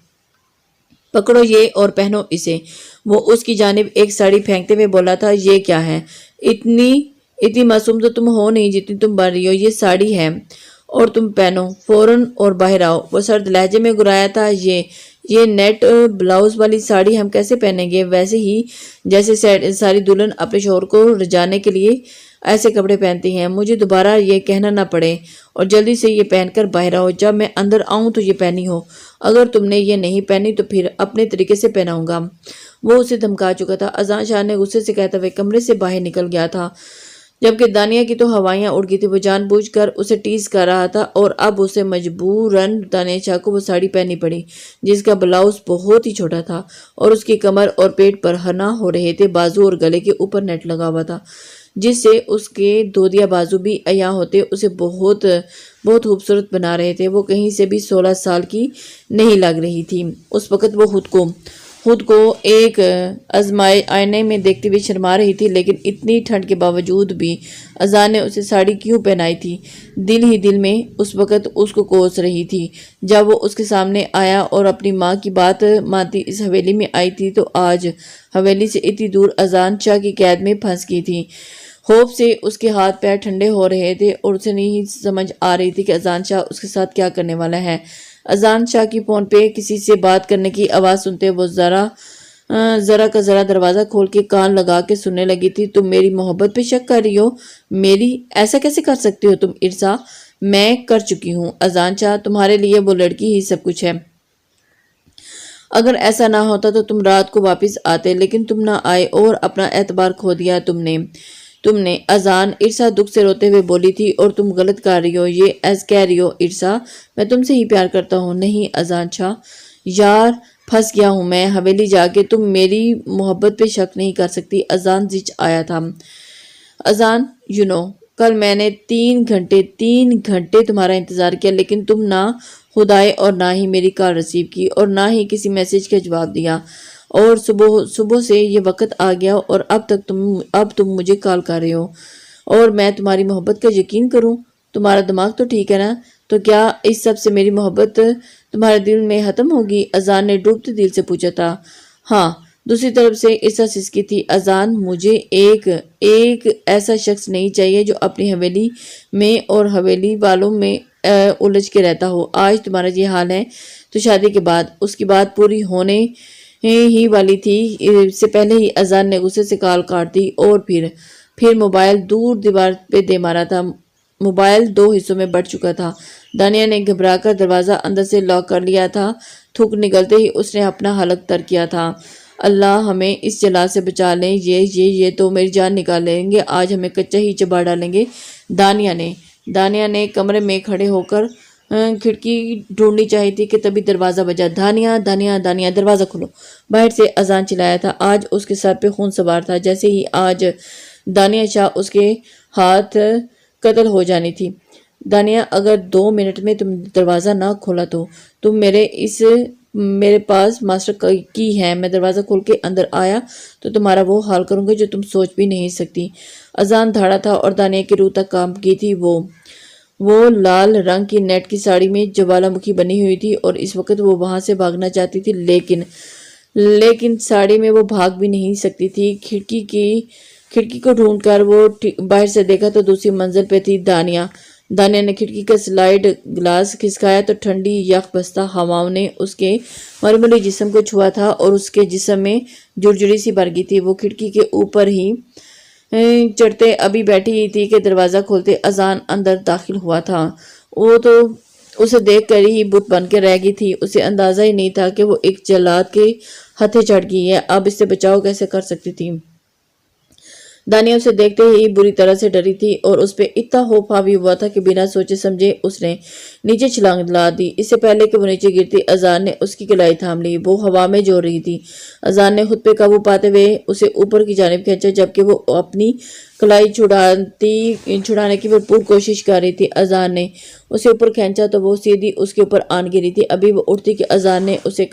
پکڑو یہ اور پہنو اسے، وہ اس کی جانب ایک ساڑی پھینکتے ہوئے بولا تھا۔ یہ کیا ہے؟ اتنی معصوم تو تم ہو نہیں جتنی تم بن رہی ہو، یہ ساڑی ہے اور تم پہنو فوراً اور باہر آؤ۔ وہ سرد لہجے میں گرایا تھا، یہ نیٹ بلاؤز والی ساڑی ہم کیسے پہنیں گے؟ ویسے ہی جیسے ساری دلہن اپنے شوہر کو رجانے کے لیے ایسے کپڑے پہنتی ہیں۔ مجھے دوبارہ یہ کہنا نہ پڑے، اور جلدی سے یہ پہن کر باہر آؤ۔ جب میں اندر آؤں تو یہ پہنی ہو، اگر تم نے یہ نہیں پہنی تو پھر اپنے طریقے سے پہناؤں گا۔ وہ اسے دھمکا چکا تھا۔ اذان شاہ نے غصے سے کہتے ہوئے کمرے سے باہر نکل گیا تھا، جبکہ دانیہ کی تو ہوائیاں اڑ گئی تھی۔ وہ جان بوجھ کر اسے ٹیز کر رہا تھا، اور اب اسے مجبوراً دانیہ شاہ کو وہ ساڑی پہننی پڑی جس کا بلاؤز بہت ہی چھوٹا تھا اور اس کی کمر اور پیٹ پر ہنا ہو رہے تھے۔ بازو اور گلے کے اوپر نیٹ لگا ہوا تھا جس سے اس کے دودیا بازو بھی عیاں ہوتے اسے بہت بہت خوبصورت بنا رہے تھے۔ وہ کہیں سے بھی 16 سال کی نہیں لگ رہی تھی۔ اس وقت وہ خود کو ایک آئینے میں دیکھتے ہوئے شرما رہی تھی، لیکن اتنی ٹھنڈ کے باوجود بھی اذان نے اسے ساڑی کیوں پہنائی تھی؟ دل ہی دل میں اس وقت اس کو کوس رہی تھی۔ جب وہ اس کے سامنے آیا اور اپنی ماں کی بات مانتی اس حویلی میں آئی تھی، تو آج حویلی سے اتنی دور اذان شاہ کی قید میں پھنس گئی تھی۔ خوف سے اس کے ہاتھ پیر ٹھنڈے ہو رہے تھے، اور اسے نہیں سمجھ آ رہی تھی کہ اذان شاہ اس کے ساتھ کیا کرنے والا ہے۔ اذان شاہ کی فون پہ کسی سے بات کرنے کی آواز سنتے وہ ذرا کا ذرا دروازہ کھول کے کان لگا کے سننے لگی تھی۔ تم میری محبت پہ شک کر رہی ہو؟ میری؟ ایسا کیسے کر سکتی ہو تم ارسا؟ میں کر چکی ہوں اذان شاہ، تمہارے لیے وہ لڑکی ہی سب کچھ ہے۔ اگر ایسا نہ ہوتا تو تم رات کو واپس آتے، لیکن تم نہ آئے اور اپنا اعتبار کھو دیا تم نے۔ اذان ارسا دکھ سے روتے ہوئے بولی تھی، اور تم غلط کر رہی ہو، یہ کہہ رہی ہو ارسا میں تم سے ہی پیار کرتا ہوں۔ نہیں اذان شاہ، یار پھنس گیا ہوں میں حویلی جا کے، تم میری محبت پہ شک نہیں کر سکتی۔ اذان زچ آیا تھا۔ اذان کل میں نے 3 گھنٹے تمہارا انتظار کیا، لیکن تم نہ خود آئے اور نہ ہی میری کال ریسیو کی، اور نہ ہی کسی میسج کا جواب دیا، اور صبح سے یہ وقت آ گیا اور اب تم مجھے کال کر رہے ہو، اور میں تمہاری محبت کا یقین کروں؟ تمہارا دماغ تو ٹھیک ہے نا؟ تو کیا اس سب سے میری محبت تمہارے دل میں ختم ہوگی؟ اذان نے ڈوبتے دل سے پوچھا تھا۔ ہاں، دوسری طرف سے عرصہ سسکی تھی۔ اذان، مجھے ایک ایسا شخص نہیں چاہیے جو اپنی حویلی میں اور حویلی والوں میں الجھ کے رہتا ہو۔ آج تمہارا یہ حال ہے تو شادی کے بعد؟ اس کی بات پوری ہونے ہی والی تھی، اس سے پہلے ہی اذان نے غصے سے کال کاٹ دی اور پھر موبائل دور دیوار پہ دے مارا تھا۔ موبائل 2 حصوں میں بٹ چکا تھا۔ دانیہ نے گھبرا کر دروازہ اندر سے لاک کر لیا تھا۔ تھوک نکلتے ہی اس نے اپنا حلق تر کیا تھا۔ اللہ ہمیں اس جلا سے بچا لیں، یہ تو میری جان نکال لیں گے، آج ہمیں کچا ہی چبا ڈالیں گے۔ دانیہ نے کمرے میں کھڑے ہو کر کھڑکی ڈھونڈنی چاہی تھی کہ تبھی دروازہ بجا۔ دانیہ دروازہ کھولو، باہر سے اذان چلایا تھا۔ آج اس کے سر پہ خون سوار تھا، جیسے ہی آج دانیہ شاہ اس کے ہاتھ قتل ہو جانی تھی۔ دانیہ، اگر 2 منٹ میں تم دروازہ نہ کھولا تو تم میرے پاس ماسٹر کی ہے، میں دروازہ کھول کے اندر آیا تو تمہارا وہ حال کروں گا جو تم سوچ بھی نہیں سکتی۔ اذان دھاڑا تھا اور دانیہ کی روح تک کانپ گئی تھی۔ وہ لال رنگ کی نیٹ کی ساڑی میں جوالا مکھی بنی ہوئی تھی اور اس وقت وہ وہاں سے بھاگنا چاہتی تھی، لیکن ساڑی میں وہ بھاگ بھی نہیں سکتی تھی۔ کھڑکی کو ڈھونڈ کر وہ باہر سے دیکھا تو دوسری منزل پہ تھی دانیہ نے کھڑکی کا سلائیڈ گلاس کھسکایا تو ٹھنڈی یخ بستہ ہواؤں نے اس کے مرمری جسم کو چھوا تھا اور اس کے جسم میں جڑجڑی سی بھر گئی تھی۔ وہ کھڑکی کے اوپر ہی چڑھتے ابھی بیٹھی ہی تھی کہ دروازہ کھولتے اذان اندر داخل ہوا تھا۔ وہ تو اسے دیکھ کر ہی بت بن کے رہ گئی تھی۔ اسے اندازہ ہی نہیں تھا کہ وہ ایک جلاد کے ہتھے چڑھ گئی ہے، اب اس سے بچاؤ کیسے کر سکتی تھی۔ دانیہ اسے دیکھتے ہی بری طرح سے ڈری تھی اور اس پہ اتنا خوف حاوی ہوا تھا کہ بنا سوچے سمجھے اس نے نیچے چھلانگ لا دی۔ اس سے پہلے کہ وہ نیچے گرتی اذان نے اس کی کلائی تھام لی۔ وہ ہوا میں جوڑ رہی تھی۔ اذان نے خود پہ قابو پاتے ہوئے اسے اوپر کی جانب کھینچا، جبکہ وہ اپنی کلائی چھڑانے کی بھرپور کوشش کر رہی تھی۔ اذان نے اسے اوپر کھینچا تو وہ سیدھی اس کے اوپر آن گری تھی۔ ابھی وہ اٹھتی کہ اذان نے اسے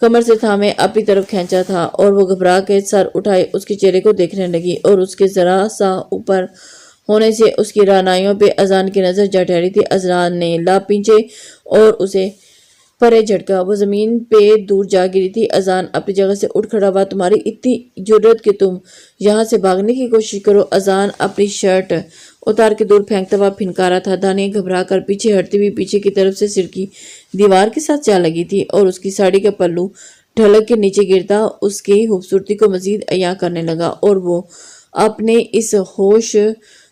کمر سے تھامے اپنی طرف کھینچا تھا اور وہ گھبرا کے سر اٹھائے اس کے چہرے کو دیکھنے لگی اور اس کے ذرا سا اوپر ہونے سے اس کی رعنائیوں پہ اذان کی نظر جا ٹھہری تھی۔ اذان نے لا پینچے اور اسے پرے جھٹکا، وہ زمین پہ دور جا گری تھی۔ اذان اپنی جگہ سے اٹھ کھڑا ہوا۔ تمہاری اتنی جرأت کہ تم یہاں سے بھاگنے کی کوشش کرو۔ اذان اپنی شرٹ اتار کے دور پھینکتا ہوا پھنکارا تھا۔ دانیہ گھبرا کر پیچھے ہٹتی ہوئی پیچھے کی طرف سے سڑکی دیوار کے ساتھ جا لگی تھی اور اس کی ساڑی کا پلو ڈھلک کے نیچے گرتا اس کی خوبصورتی کو مزید عیاں کرنے لگا اور وہ اپنے اس ہوش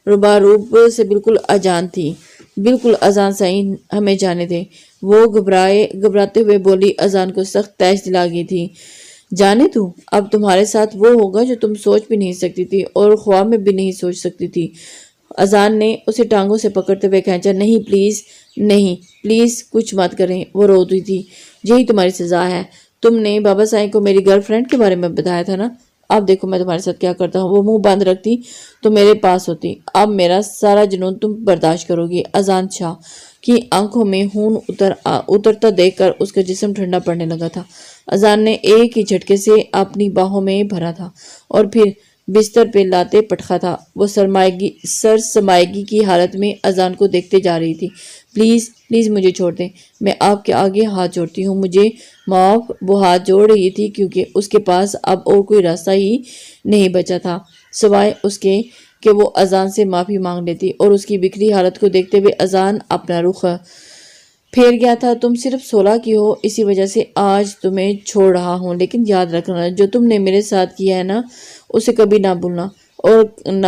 رباروب سے بالکل اجان تھی۔ بالکل اذان صحیح، ہمیں جانے دے، وہ گھبراتے ہوئے بولی۔ اذان کو سخت تیش دلا گئی تھی۔ جانے دوں؟ اب تمہارے ساتھ وہ ہوگا جو تم سوچ بھی نہیں سکتی تھی اور خواب میں بھی نہیں سوچ سکتی تھی۔ اذان نے اسے ٹانگوں سے پکڑتے ہوئے کھینچا۔ نہیں پلیز، نہیں پلیز، کچھ مت کریں، وہ رو رہی تھی۔ یہی تمہاری سزا ہے۔ تم نے بابا سائیں کو میری گرل فرینڈ کے بارے میں بتایا تھا نا؟ اب دیکھو میں تمہارے ساتھ کیا کرتا ہوں۔ وہ منہ بند رکھتی تو میرے پاس ہوتی۔ اب میرا سارا جنون تم برداشت کرو گی۔ اذان شاہ کی آنکھوں میں خون اترتا دیکھ کر اس کا جسم ٹھنڈا پڑنے لگا تھا۔ اذان نے ایک ہی جھٹکے سے اپنی باہوں میں بھرا تھا اور پھر بستر پہ لاتے پٹخا تھا۔ وہ سرسمائیگی کی حالت میں اذان کو دیکھتے جا رہی تھی۔ پلیز پلیز مجھے چھوڑ دیں، میں آپ کے آگے ہاتھ جوڑتی ہوں، مجھے معاف۔ وہ ہاتھ جوڑ رہی تھی کیونکہ اس کے پاس اب اور کوئی راستہ ہی نہیں بچا تھا سوائے اس کے کہ وہ اذان سے معافی مانگ لیتی، اور اس کی بکھری حالت کو دیکھتے ہوئے اذان اپنا رخ پھیر گیا تھا۔ تم صرف 16 کی ہو، اسی وجہ سے آج تمہیں چھوڑ رہا ہوں، لیکن یاد رکھنا جو تم نے میرے ساتھ کیا ہے نا، اسے کبھی نہ بھولنا اور نہ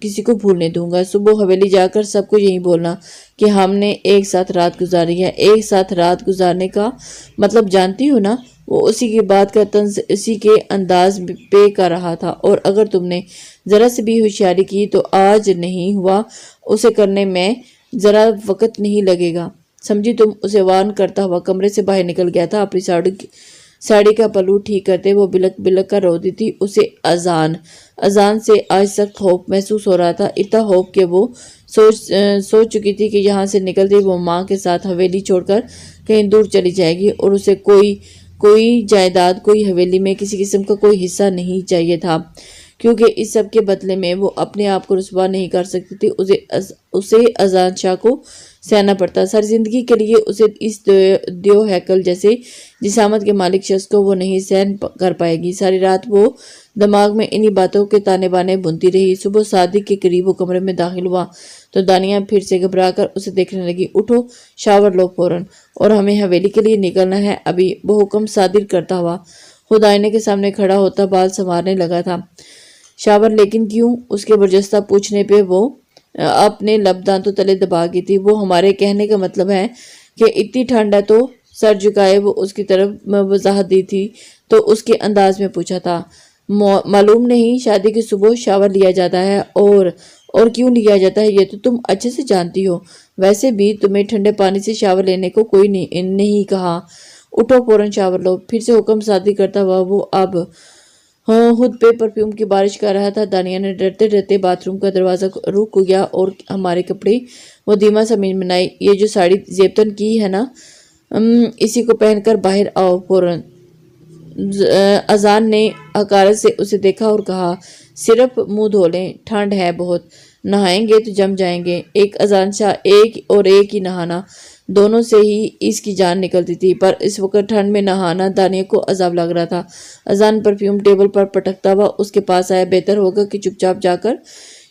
کسی کو بھولنے دوں گا۔ صبح حویلی جا کر سب کو یہی بولنا کہ ہم نے ایک ساتھ رات گزاری ہے۔ ایک ساتھ رات گزارنے کا مطلب جانتی ہو نا؟ وہ اسی کی بات کا طنز اسی کے انداز پہ کر رہا تھا، اور اگر تم نے ذرا سے بھی ہوشیاری کی تو آج نہیں ہوا اسے کرنے میں ذرا وقت نہیں لگے گا، سمجھی تم؟ اسے وارن کرتا ہوا کمرے سے باہر نکل گیا تھا۔ اپنی ساڑی کا پلو ٹھیک کرتے وہ بلک بلک کر روتی تھی۔ اسے اذان سے آج سخت خوف محسوس ہو رہا تھا، اتنا خوف کہ وہ سوچ چکی تھی کہ یہاں سے نکلتے وہ ماں کے ساتھ حویلی چھوڑ کر کہیں دور چلی جائے گی اور اسے کوئی جائیداد، کوئی حویلی میں کسی قسم کا کوئی حصہ نہیں چاہیے تھا۔ کیونکہ اس سب کے بدلے میں وہ اپنے آپ کو رسوا نہیں کر سکتی تھی۔ اسے اذان شاہ کو سہنا پڑتا۔ ساری زندگی کے لیے اسے اس دیو ہیکل جیسے جسامت کے مالک شخص کو وہ نہیں سہن کر پائے گی۔ ساری رات وہ دماغ میں انہی باتوں کے تانے بانے بنتی رہی۔ صبح صادق کے قریب وہ کمرے میں داخل ہوا تو دانیہ پھر سے گھبرا کر اسے دیکھنے لگی۔ اٹھو، شاور لو فوراً، اور ہمیں حویلی کے لیے نکلنا ہے ابھی، وہ حکم صادر کرتا ہوا خود آئینے کے سامنے کھڑا ہوتا بال سنوارنے لگا تھا۔ شاور لیکن کیوں؟ اس کے برجستہ پوچھنے پہ وہ اپنے لب دانتوں تلے دبا گئی تھی۔ وہ ہمارے کہنے کا مطلب ہے کہ اتنی ٹھنڈ ہے تو سر جھکائے وہ اس کی طرف وضاحت دی تھی تو اس کے انداز میں پوچھا تھا۔ معلوم نہیں، شادی کی صبح شاور لیا جاتا ہے اور کیوں لیا جاتا ہے یہ تو تم اچھے سے جانتی ہو۔ ویسے بھی تمہیں ٹھنڈے پانی سے شاور لینے کو کوئی نہیں کہا۔ اٹھو فوراً شاور لو۔ پھر سے حکم صادر کرتا ہوا وہ اب خود پہ پرفیوم کی بارش کر رہا تھا۔ دانیہ نے ڈرتے ڈرتے باتھ روم کا دروازہ رک گیا اور ہمارے کپڑے وہ دھیما سا منمنائی، یہ جو ساڑی زیبتن کی ہے نا، اسی کو پہن کر باہر آؤ فوراً۔ اذان نے حقارت سے اسے دیکھا اور کہا، صرف منہ دھو لیں، ٹھنڈ ہے بہت، نہائیں گے تو جم جائیں گے۔ ایک اذان شاہ ایک ہی نہانا، دونوں سے ہی اس کی جان نکلتی تھی، پر اس وقت ٹھنڈ میں نہانا دانیہ کو عذاب لگ رہا تھا۔ اذان پرفیوم ٹیبل پر پٹکتا ہوا اس کے پاس آیا۔ بہتر ہوگا کہ چپ چاپ جا کر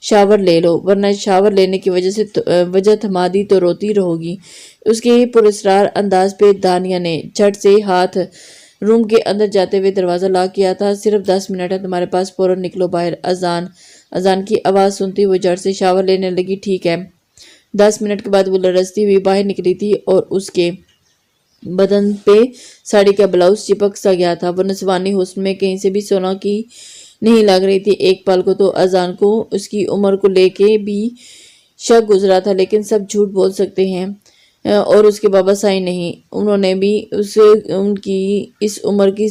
شاور لے لو، ورنہ شاور لینے کی وجہ تھما دی تو روتی رہو گی۔ اس کے پراسرار انداز پہ دانیہ نے جھٹ سے ہاتھ روم کے اندر جاتے ہوئے دروازہ لاک کیا تھا۔ صرف 10 منٹ ہے تمہارے پاس، فوراً نکلو باہر۔ اذان کی آواز سنتی وہ جھٹ سے شاور لینے لگی۔ ٹھیک ہے۔ 10 منٹ کے بعد وہ لرزتی ہوئی باہر نکلی تھی اور اس کے بدن پہ ساڑی کا بلاؤز چپک سا گیا تھا۔ وہ نسوانی حسن میں کہیں سے بھی سونا کی نہیں لگ رہی تھی۔ ایک پل کو تو اذان کو اس کی عمر کو لے کے بھی شک گزرا تھا، لیکن سب جھوٹ بول سکتے ہیں اور اس کے بابا سائی نہیں، انہوں نے بھی ان کی اس عمر کی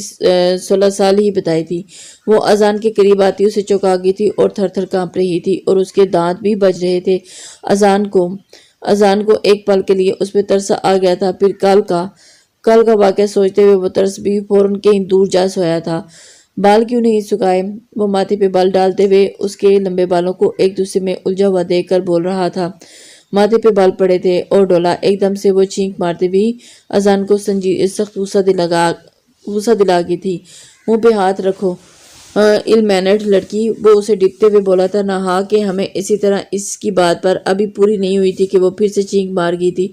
16 سال ہی بتائی تھی۔ وہ اذان کے قریب آتی اسے چونکا گئی تھی اور تھر تھر کانپ رہی تھی اور اس کے دانت بھی بج رہے تھے۔ اذان کو ایک پل کے لیے اس پہ ترس آ گیا تھا، پھر کل کا واقعہ سوچتے ہوئے وہ ترس بھی فوراً کہیں دور جا سویا تھا۔ بال کیوں نہیں سکھائے؟ وہ ماتھے پہ بال ڈالتے ہوئے اس کے لمبے بالوں کو ایک دوسرے میں الجھا ہوا دیکھ کر بول رہا تھا۔ ماتھے پہ بال پڑے تھے اور ڈولا۔ ایک دم سے وہ چھینک مارتے بھی اذان کو سخت غصہ دلا گئی تھی۔ منہ پہ ہاتھ رکھو ال مینرڈ لڑکی، وہ اسے ڈپتے ہوئے بولا تھا۔ نہا کہ ہمیں اسی طرح اس کی بات پر ابھی پوری نہیں ہوئی تھی کہ وہ پھر سے چینک مار گئی تھی۔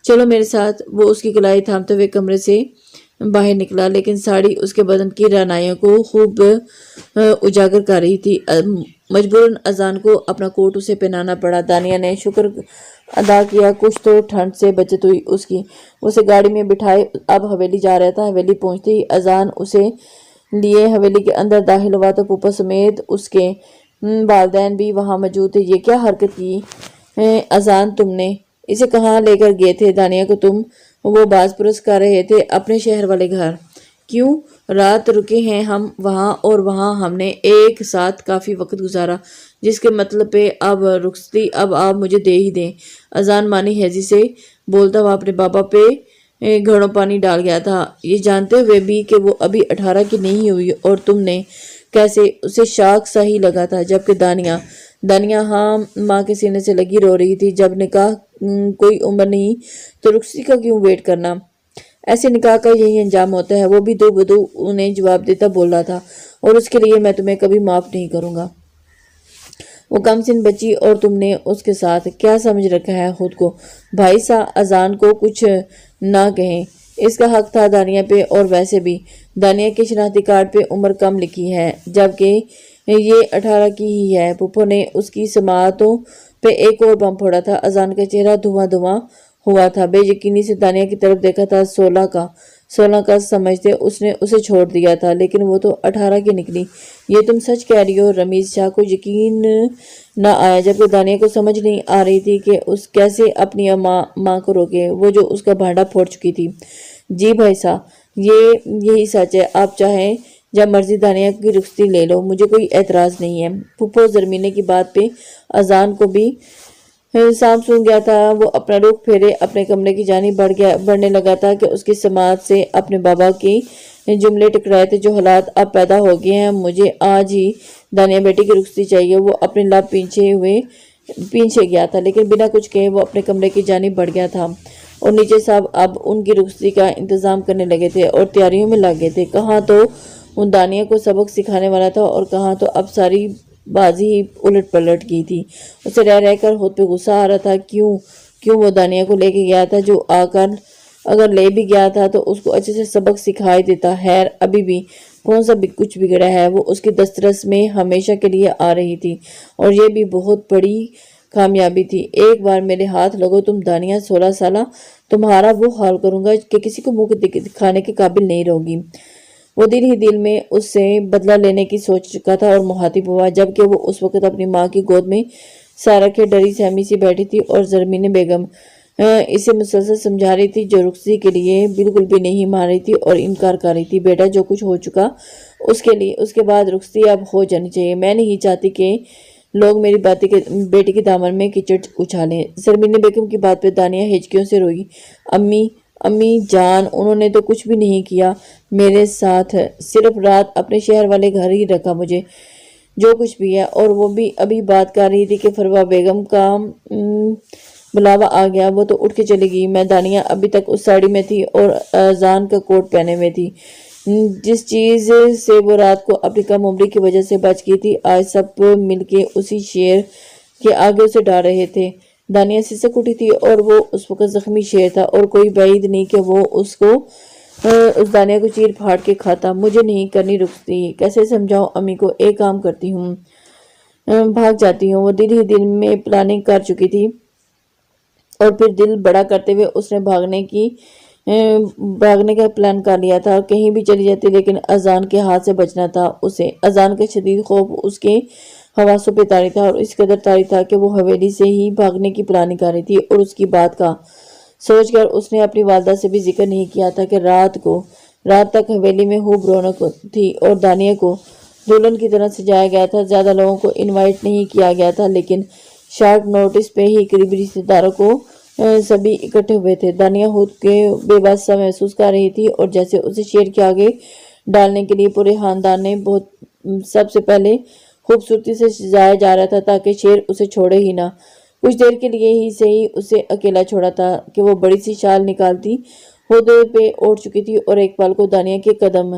چلو میرے ساتھ۔ وہ اس کی کلائی تھامتے ہوئے کمرے سے باہر نکلا، لیکن ساڑی اس کے بدن کی رعنائیوں کو خوب اجاگر کر رہی تھی۔ مجبوراً اذان کو اپنا کوٹ اسے پہنانا پڑا۔ دانیہ نے شکر ادا کیا کچھ تو ٹھنڈ سے بچت ہوئی اس کی۔ اسے گاڑی میں بٹھائے اب حویلی جا رہا تھا۔ حویلی پہنچتے ہی اذان اسے لیے حویلی کے اندر داخل ہوا تو پھوپھا سمیت اس کے والدین بھی وہاں موجود تھے۔ یہ کیا حرکت کی اذان تم نے؟ اسے کہاں لے کر گئے تھے دانیہ کو تم؟ وہ باز پرس کر رہے تھے۔ اپنے شہر والے گھر۔ کیوں؟ رات رکے ہیں ہم وہاں، اور وہاں ہم نے ایک ساتھ کافی وقت گزارا، جس کے مطلب پہ اب رخصتی اب آپ مجھے دے ہی دیں۔ اذان مانی ہیزی سے بولتا ہوا اپنے بابا پہ گھڑوں پانی ڈال گیا تھا، یہ جانتے ہوئے بھی کہ وہ ابھی 18 کی نہیں ہوئی، اور تم نے کیسے؟ اسے شاک سا ہی لگا تھا، جبکہ دانیہ ہاں ماں کے سینے سے لگی رو رہی تھی۔ جب نکاح کوئی عمر نہیں تو رخصتی کا کیوں ویٹ کرنا؟ ایسے نکاح کا یہی انجام ہوتا ہے۔ وہ بھی دو بدو انہیں جواب دیتا بول رہا تھا، اور اس کے لیے میں تمہیں کبھی معاف نہیں کروں گا۔ وہ کم سن بچی اور تم نے اس کے ساتھ کیا سمجھ رکھا ہے خود کو؟ بھائی سا اذان کو کچھ نہ کہیں، اس کا حق تھا دانیہ پہ، اور ویسے بھی دانیہ کے شناختی کارڈ پہ عمر کم لکھی ہے، جبکہ یہ 18 کی ہی ہے۔ پھوپھو نے اس کی سماعتوں پہ ایک اور بم پھوڑا تھا۔ اذان کا چہرہ دھواں ہوا تھا، بے یقینی سے دانیہ کی طرف دیکھا تھا۔ 16 کا سمجھتے اس نے اسے چھوڑ دیا تھا، لیکن وہ تو 18 کی نکلی۔ یہ تم سچ کہہ رہی ہو؟ رمیز شاہ کو یقین نہ آیا، جبکہ دانیہ کو سمجھ نہیں آ رہی تھی کہ اس کیسے اپنی ماں کو روکے، وہ جو اس کا بھانڈا پھوڑ چکی تھی۔ جی بھائی صاحب، یہی سچ ہے، آپ چاہیں جب مرضی دانیہ کی رخصتی لے لو، مجھے کوئی اعتراض نہیں ہے۔ پھوپھو زرمینے کی بات پہ اذان کو بھی سانپ سون گیا تھا۔ وہ اپنا رخ پھیرے اپنے کمرے کی جانب بڑھنے لگا تھا کہ اس کی سماعت سے اپنے بابا کی جملے ٹکرائے تھے۔ جو حالات اب پیدا ہو گئے ہیں، مجھے آج ہی دانیہ بیٹی کی رخصتی چاہیے۔ وہ اپنے لب پیچھے گیا تھا، لیکن بنا کچھ کہے وہ اپنے کمرے کی جانب بڑھ گیا تھا اور نیچے صاحب اب ان کی رخصتی کا انتظام کرنے لگے تھے اور تیاریوں میں لگ گئے تھے۔ کہاں تو ان دانیہ کو سبق سکھانے والا تھا اور کہاں تو اب ساری بازی ہی الٹ پلٹ گئی تھی۔ اسے رہ رہ کر خود پہ غصہ آ رہا تھا، کیوں وہ دانیہ کو لے کے گیا تھا، جو اگر لے بھی گیا تھا تو اس کو اچھے سے سبق سکھائی دیتا۔ خیر ابھی بھی کون سا کچھ بگڑا ہے، وہ اس کی دسترس میں ہمیشہ کے لیے آ رہی تھی اور یہ بھی بہت بڑی کامیابی تھی۔ ایک بار میرے ہاتھ لگو تم دانیہ، 16 سالہ، تمہارا وہ حال کروں گا کہ کسی کو منہ دکھانے کے قابل نہیں رہو گی۔ وہ دل ہی دل میں اس سے بدلہ لینے کی سوچ چکا تھا اور مخاطب ہوا، جبکہ وہ اس وقت اپنی ماں کی گود میں سارا کے ڈری سہمی سی بیٹھی تھی اور زرمین بیگم اسے مسلسل سمجھا رہی تھی، جو رخصتی کے لیے بالکل بھی نہیں مان رہی تھی اور انکار کر رہی تھی۔ بیٹا جو کچھ ہو چکا اس کے بعد رخصتی اب ہو جانی چاہیے۔ میں نہیں چاہتی کہ لوگ میری بیٹی کے دامن میں کیچڑ اچھالیں۔ زرمین بیگم کی بات پہ دانیہ ہچکیوں سے روئی۔ امی جان، انہوں نے تو کچھ بھی نہیں کیا میرے ساتھ، صرف رات اپنے شہر والے گھر ہی رکھا مجھے، جو کچھ بھی ہے۔ اور وہ بھی ابھی بات کر رہی تھی کہ فروا بیگم کا بلاوا آ گیا۔ وہ تو اٹھ کے چلی گئی۔ میں دانیہ ابھی تک اس ساڑی میں تھی اور اذان کا کوٹ پہنے ہوئے تھی، جس چیز سے وہ رات کو اپنی کم عمری کی وجہ سے بچ گئی تھی۔ آج سب مل کے اسی شیر کے آگے اسے ڈال رہے تھے۔ دانیہ سسک اٹھی تھی اور وہ اس وقت زخمی شیر تھا اور کوئی بعید نہیں کہ وہ اس دانیہ کو چیر پھاڑ کے کھاتا۔ مجھے نہیں کرنی رخصتی، کیسے سمجھاؤں امی کو؟ ایک کام کرتی ہوں، بھاگ جاتی ہوں۔ وہ دل ہی دل میں پلاننگ کر چکی تھی اور پھر دل بڑا کرتے ہوئے اس نے بھاگنے کا پلان کر لیا تھا۔ کہیں بھی چلی جاتی، لیکن اذان کے ہاتھ سے بچنا تھا اسے۔ اذان کا شدید خوف اس کے حواسوں پہ طاری تھا اور اس قدر طاری تھا کہ وہ حویلی سے ہی بھاگنے کی پلاننگ کر رہی تھی۔ اور اس کی بات کا سوچ کر اس نے اپنی والدہ سے بھی ذکر نہیں کیا تھا کہ رات تک حویلی میں خوب رونق تھی اور دانیہ کو دلہن کی طرح سجایا گیا تھا۔ زیادہ لوگوں کو انوائٹ نہیں کیا گیا تھا، لیکن شارٹ نوٹس پہ ہی قریبی رشتہ داروں کو سبھی اکٹھے ہوئے تھے۔ دانیہ خود کے بے بس سا محسوس کر رہی تھی اور جیسے اسے شیر کے آگے ڈالنے کے لیے پورے خاندان نے سب سے پہلے خوبصورتی سے سجایا جا رہا تھا تاکہ شیر اسے چھوڑے ہی نہ۔ کچھ دیر کے لیے ہی صحیح اسے اکیلا چھوڑا تھا کہ وہ بڑی سی شال نکالتی ہودے پہ اوڑھ چکی تھی اور ایک پل کو دانیہ کے قدم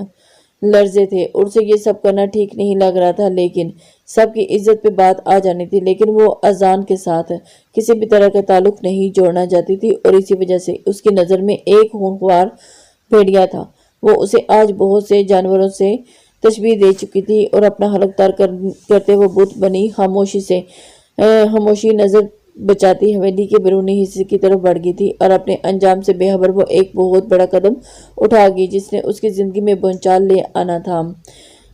لرزے تھے اور اسے یہ سب کرنا ٹھیک نہیں لگ رہا تھا، لیکن سب کی عزت پہ بات آ جانی تھی۔ لیکن وہ اذان کے ساتھ کسی بھی طرح کا تعلق نہیں جوڑنا چاہتی تھی اور اسی وجہ سے اس کی نظر میں ایک خونخوار بھیڑیا تھا۔ وہ اسے آج بہت سے جانوروں سے تشبیہ دے چکی تھی اور اپنا حلق تر کرتے وہ بت بنی خاموشی نظر بچاتی حویلی کے بیرونی حصے کی طرف بڑھ گئی تھی اور اپنے انجام سے بے خبر وہ ایک بہت بڑا قدم اٹھا گئی جس نے اس کی زندگی میں بھونچال لے آنا تھا۔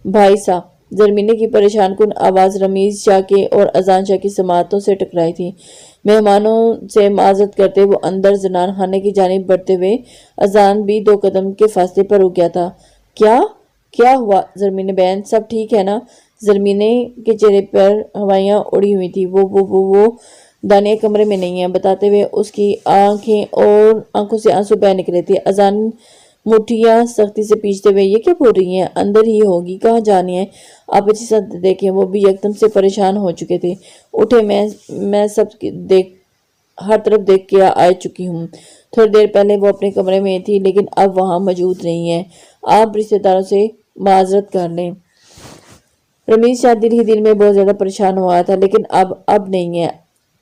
بھائی صاحب، زرمینے کی پریشان کن آواز رمیز شاہ کے اور اذان شاہ کی سماعتوں سے ٹکرائی تھی۔ مہمانوں سے معذرت کرتے وہ اندر زنان خانے کی جانب بڑھتے ہوئے اذان بھی 2 قدم کے فاصلے پر رک گیا تھا۔ کیا ہوا زرمینے بہن، سب ٹھیک ہے نا؟ زرمینے کے چہرے پر ہوائیاں اڑی ہوئی تھی۔ وہ دانیہ کمرے میں نہیں ہے، بتاتے ہوئے اس کی آنکھوں سے آنسو بہہ نکلے تھے۔ اذان مٹھیاں سختی سے پیچھتے ہوئے، یہ کیا بول رہی ہیں؟ اندر ہی ہوگی، کہاں جانی ہے؟ آپ اچھی سے دیکھیں۔ وہ بھی یکدم سے پریشان ہو چکے تھے۔ اٹھے، میں سب ہر طرف دیکھ کے آ چکی ہوں۔ تھوڑی دیر پہلے وہ اپنے کمرے میں تھی، لیکن اب وہاں موجود نہیں ہے۔ آپ رشتہ داروں سے معذرت کر لیں۔ رمیز شاہ دل ہی دل میں بہت زیادہ پریشان ہوا تھا، لیکن اب نہیں ہے۔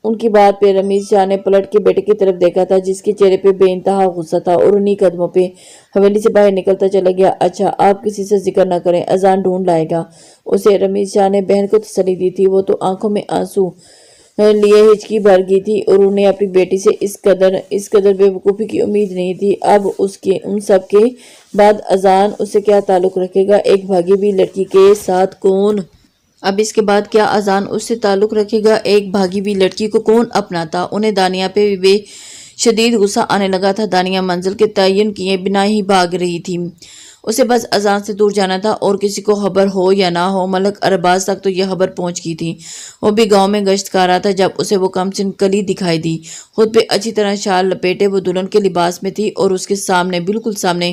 ان کی بات پہ رمیز شاہ نے پلٹ کے بیٹے کی طرف دیکھا تھا، جس کے چہرے پہ بے انتہا غصہ تھا اور انہی قدموں پہ حویلی سے باہر نکلتا چلا گیا۔ اچھا، آپ کسی سے ذکر نہ کریں، اذان ڈھونڈ لائے گا اسے، رمیز شاہ نے بہن کو تسلی دی تھی۔ وہ تو آنکھوں میں آنسو لیے ہچکی بھر گئی تھی اور انہیں اپنی بیٹی سے اس قدر بے وقوفی کی امید نہیں تھی۔ اب ان سب کے بعد اذان اس سے کیا تعلق رکھے گا؟ ایک بھاگی ہوئی لڑکی کے ساتھ کون؟ اب اس کے بعد کیا اذان اس سے تعلق رکھے گا؟ ایک بھاگی ہوئی لڑکی کو کون اپناتا؟ انہیں دانیہ پہ بے شدید غصہ آنے لگا تھا۔ دانیہ منزل کے تعین کیے بنا ہی بھاگ رہی تھی۔ اسے بس اذان سے دور جانا تھا اور کسی کو خبر ہو یا نہ ہو، ملک ارباز تک تو یہ خبر پہنچ گئی تھی۔ وہ بھی گاؤں میں گشت کر رہا تھا جب اسے وہ کمسن کلی دکھائی دی۔ خود پہ اچھی طرح شال لپیٹے وہ دلہن کے لباس میں تھی اور اس کے سامنے، بالکل سامنے،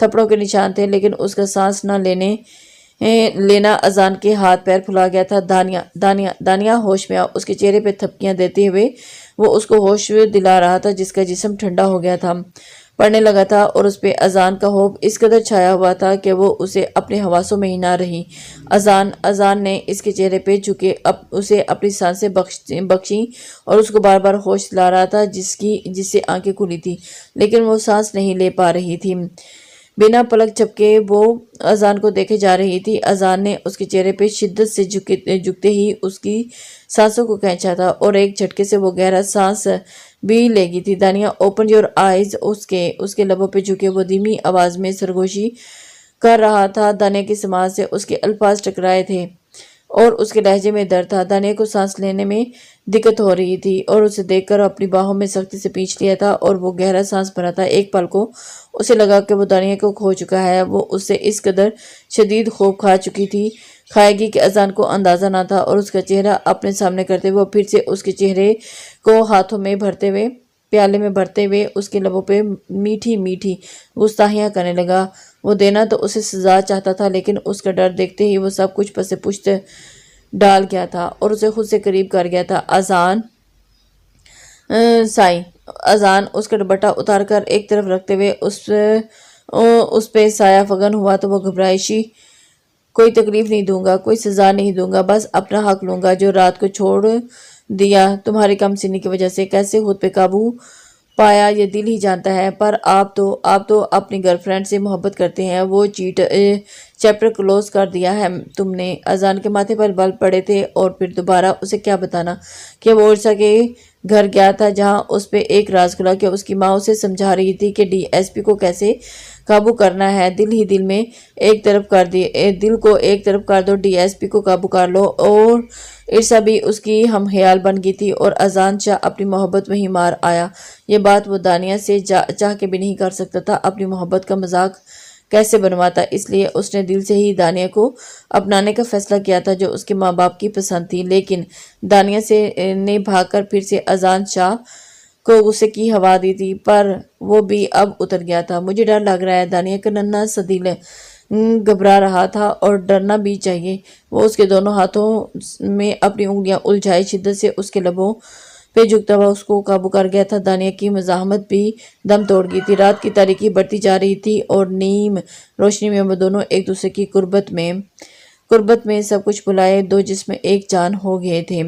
تھپڑوں کے نشان تھے، لیکن اس کا سانس نہ لینا اذان کے ہاتھ پیر پھلا گیا تھا۔ دانیہ دانیہ دانیہ ہوش میں آ، اس کے چہرے پہ تھپکیاں دیتے ہوئے وہ اس کو ہوش دلا رہا تھا، جس کا جسم ٹھنڈا ہو گیا تھا، پڑھنے لگا تھا، اور اس پہ اذان کا خوف اس قدر چھایا ہوا تھا کہ وہ اسے اپنے حواسوں میں ہی نہ رہی۔ اذان نے اس کے چہرے پہ جھکے اسے اپنی سانسیں بخشیں اور اس کو بار بار ہوش دلا رہا تھا، جس سے آنکھیں کھلی تھی لیکن وہ سانس نہیں لے پا رہی تھی۔ بنا پلک جھپکے وہ اذان کو دیکھے جا رہی تھی۔ اذان نے اس کے چہرے پہ شدت سے جھکتے ہی اس کی سانسوں کو کھینچا تھا اور ایک جھٹکے سے وہ گہرا سانس بھی لے گئی تھی۔ دانیہ اوپن یور آئیز، اس کے لبوں پہ جھکے وہ دھیمی آواز میں سرگوشی کر رہا تھا۔ دانیہ کی سماعت سے اس کے الفاظ ٹکرائے تھے اور اس کے لہجے میں درد تھا۔ دانیہ کو سانس لینے میں دقت ہو رہی تھی اور اسے دیکھ کر اپنی باہوں میں سختی سے کھینچ لیا تھا اور وہ گہرا سانس بھرا تھا۔ ایک پل کو اسے لگا کہ وہ دانیہ کو کھو چکا ہے، وہ اس سے اس قدر شدید خوف کھا چکی تھی، کھائے گی کہ اذان کو اندازہ نہ تھا، اور اس کا چہرہ اپنے سامنے کرتے ہوئے وہ پھر سے اس کے چہرے کو ہاتھوں میں پیالے میں بھرتے ہوئے اس کے لبوں پہ میٹھی میٹھی گستاخیاں کرنے لگا۔ وہ دینا تو اسے سزا چاہتا تھا، لیکن اس کا ڈر دیکھتے ہی وہ سب کچھ پس پشت ڈال گیا تھا اور اسے خود سے قریب کر گیا تھا۔ اذان اس کا دوپٹہ اتار کر ایک طرف رکھتے ہوئے اس پہ سایہ فگن ہوا تو وہ گھبرائشی، کوئی تکلیف نہیں دوں گا، کوئی سزا نہیں دوں گا، بس اپنا حق لوں گا جو رات کو چھوڑ دیا تمہاری کم سنی کی وجہ سے۔ کیسے خود پہ قابو پایا یہ دل ہی جانتا ہے، پر آپ تو اپنی گرل فرینڈ سے محبت کرتے ہیں، وہ چیپٹر کلوز کر دیا ہے تم نے۔ اذان کے ماتھے پر بل پڑے تھے اور پھر دوبارہ اسے کیا بتانا کہ وہ عرصہ کے گھر گیا تھا، جہاں اس پہ ایک راز کھلا کہ اس کی ماں اسے سمجھا رہی تھی کہ ڈی ایس پی کو کیسے قابو کرنا ہے۔ دل ہی دل میں دل کو ایک طرف کر دو، ڈی ایس پی کو قابو کر لو، اور عرصہ بھی اس کی ہم خیال بن گئی تھی اور اذان شاہ اپنی محبت وہیں مار آیا۔ یہ بات وہ دانیہ سے چاہ کے بھی نہیں کر سکتا تھا، اپنی محبت کا مذاق کیسے بنواتا، اس لیے اس نے دل سے ہی دانیہ کو اپنانے کا فیصلہ کیا تھا جو اس کے ماں باپ کی پسند تھی۔ لیکن دانیہ نے بھاگ کر پھر سے اذان شاہ کو غصے کی ہوا دی تھی، پر وہ بھی اب اتر گیا تھا۔ مجھے ڈر لگ رہا ہے، دانیہ کا ننھا سا دل گھبرا رہا تھا، اور ڈرنا بھی چاہیے۔ وہ اس کے دونوں ہاتھوں میں اپنی انگلیاں الجھائے شدت سے اس کے لبوں پہ جھکتا ہوا اس کو قابو کر گیا تھا۔ دانیہ کی مزاحمت بھی دم توڑ گئی تھی۔ رات کی تاریکی بڑھتی جا رہی تھی اور نیم روشنی میں وہ دونوں ایک دوسرے کی قربت میں سب کچھ بھلائے دو جسم ایک جان ہو گئے تھے۔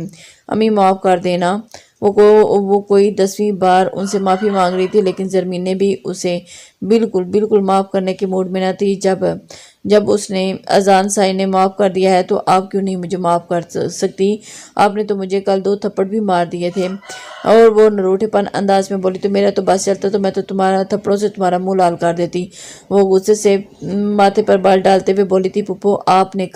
امی معاف کر دینا، وہ کوئی 10ویں بار ان سے معافی مانگ رہی تھی، لیکن زرمین نے بھی اسے بالکل معاف کرنے کے موڈ میں نہ تھی۔ جب اس نے اذان سائی نے معاف کر دیا ہے تو آپ کیوں نہیں مجھے معاف کر سکتی؟ آپ نے تو مجھے کل 2 تھپڑ بھی مار دیے تھے۔ اور وہ نروٹے پن انداز میں بولی، تو میرا تو بس چلتا تو میں تو تمہارا تھپڑوں سے تمہارا منہ لال کر دیتی۔ وہ غصے سے ماتھے پر بال ڈالتے ہوئے بولی تھی، پھپھو آپ نے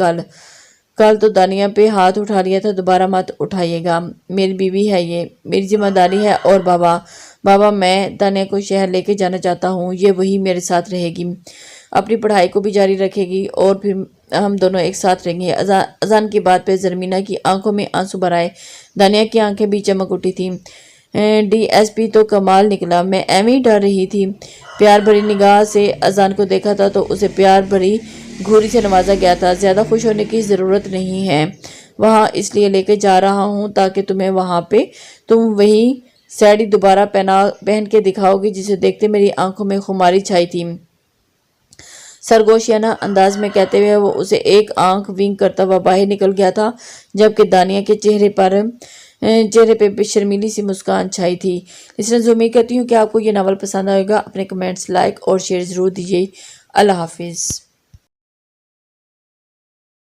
کل تو دانیہ پہ ہاتھ اٹھا لیا تھا، دوبارہ مت اٹھائیے گا، میری بیوی ہے، یہ میری ذمہ داری ہے۔ اور بابا میں دانیہ کو شہر لے کے جانا چاہتا ہوں، یہ وہی میرے ساتھ رہے گی، اپنی پڑھائی کو بھی جاری رکھے گی اور پھر ہم دونوں ایک ساتھ رہیں گے۔ اذان کی بات پہ زرمینہ کی آنکھوں میں آنسو بھر آئے، دانیہ کی آنکھیں بھی چمک اٹھی تھیں۔ ڈی ایس پی تو کمال نکلا، میں ایویں ڈر رہی تھی۔ پیار بھری نگاہ سے اذان کو دیکھا تھا تو اسے پیار بھری گھوری سے نوازا گیا تھا۔ زیادہ خوش ہونے کی ضرورت نہیں ہے، وہاں اس لیے لے کے جا رہا ہوں تاکہ تمہیں وہاں پہ تم وہی ساڑی دوبارہ پہن کے دکھاؤ گی جسے دیکھتے میری آنکھوں میں خماری چھائی تھی۔ سرگوشیانہ انداز میں کہتے ہوئے وہ اسے ایک آنکھ ونک کرتا ہوا باہر نکل گیا تھا، جبکہ دانیہ کے چہرے پہ شرمیلی سی مسکان چھائی تھی۔ اس نے امید کرتی ہوں کہ آپ کو یہ ناول پسند آئے گا۔ اپنے کمنٹس لائک اور شیئر ضرور دیجیے۔ اللہ حافظ۔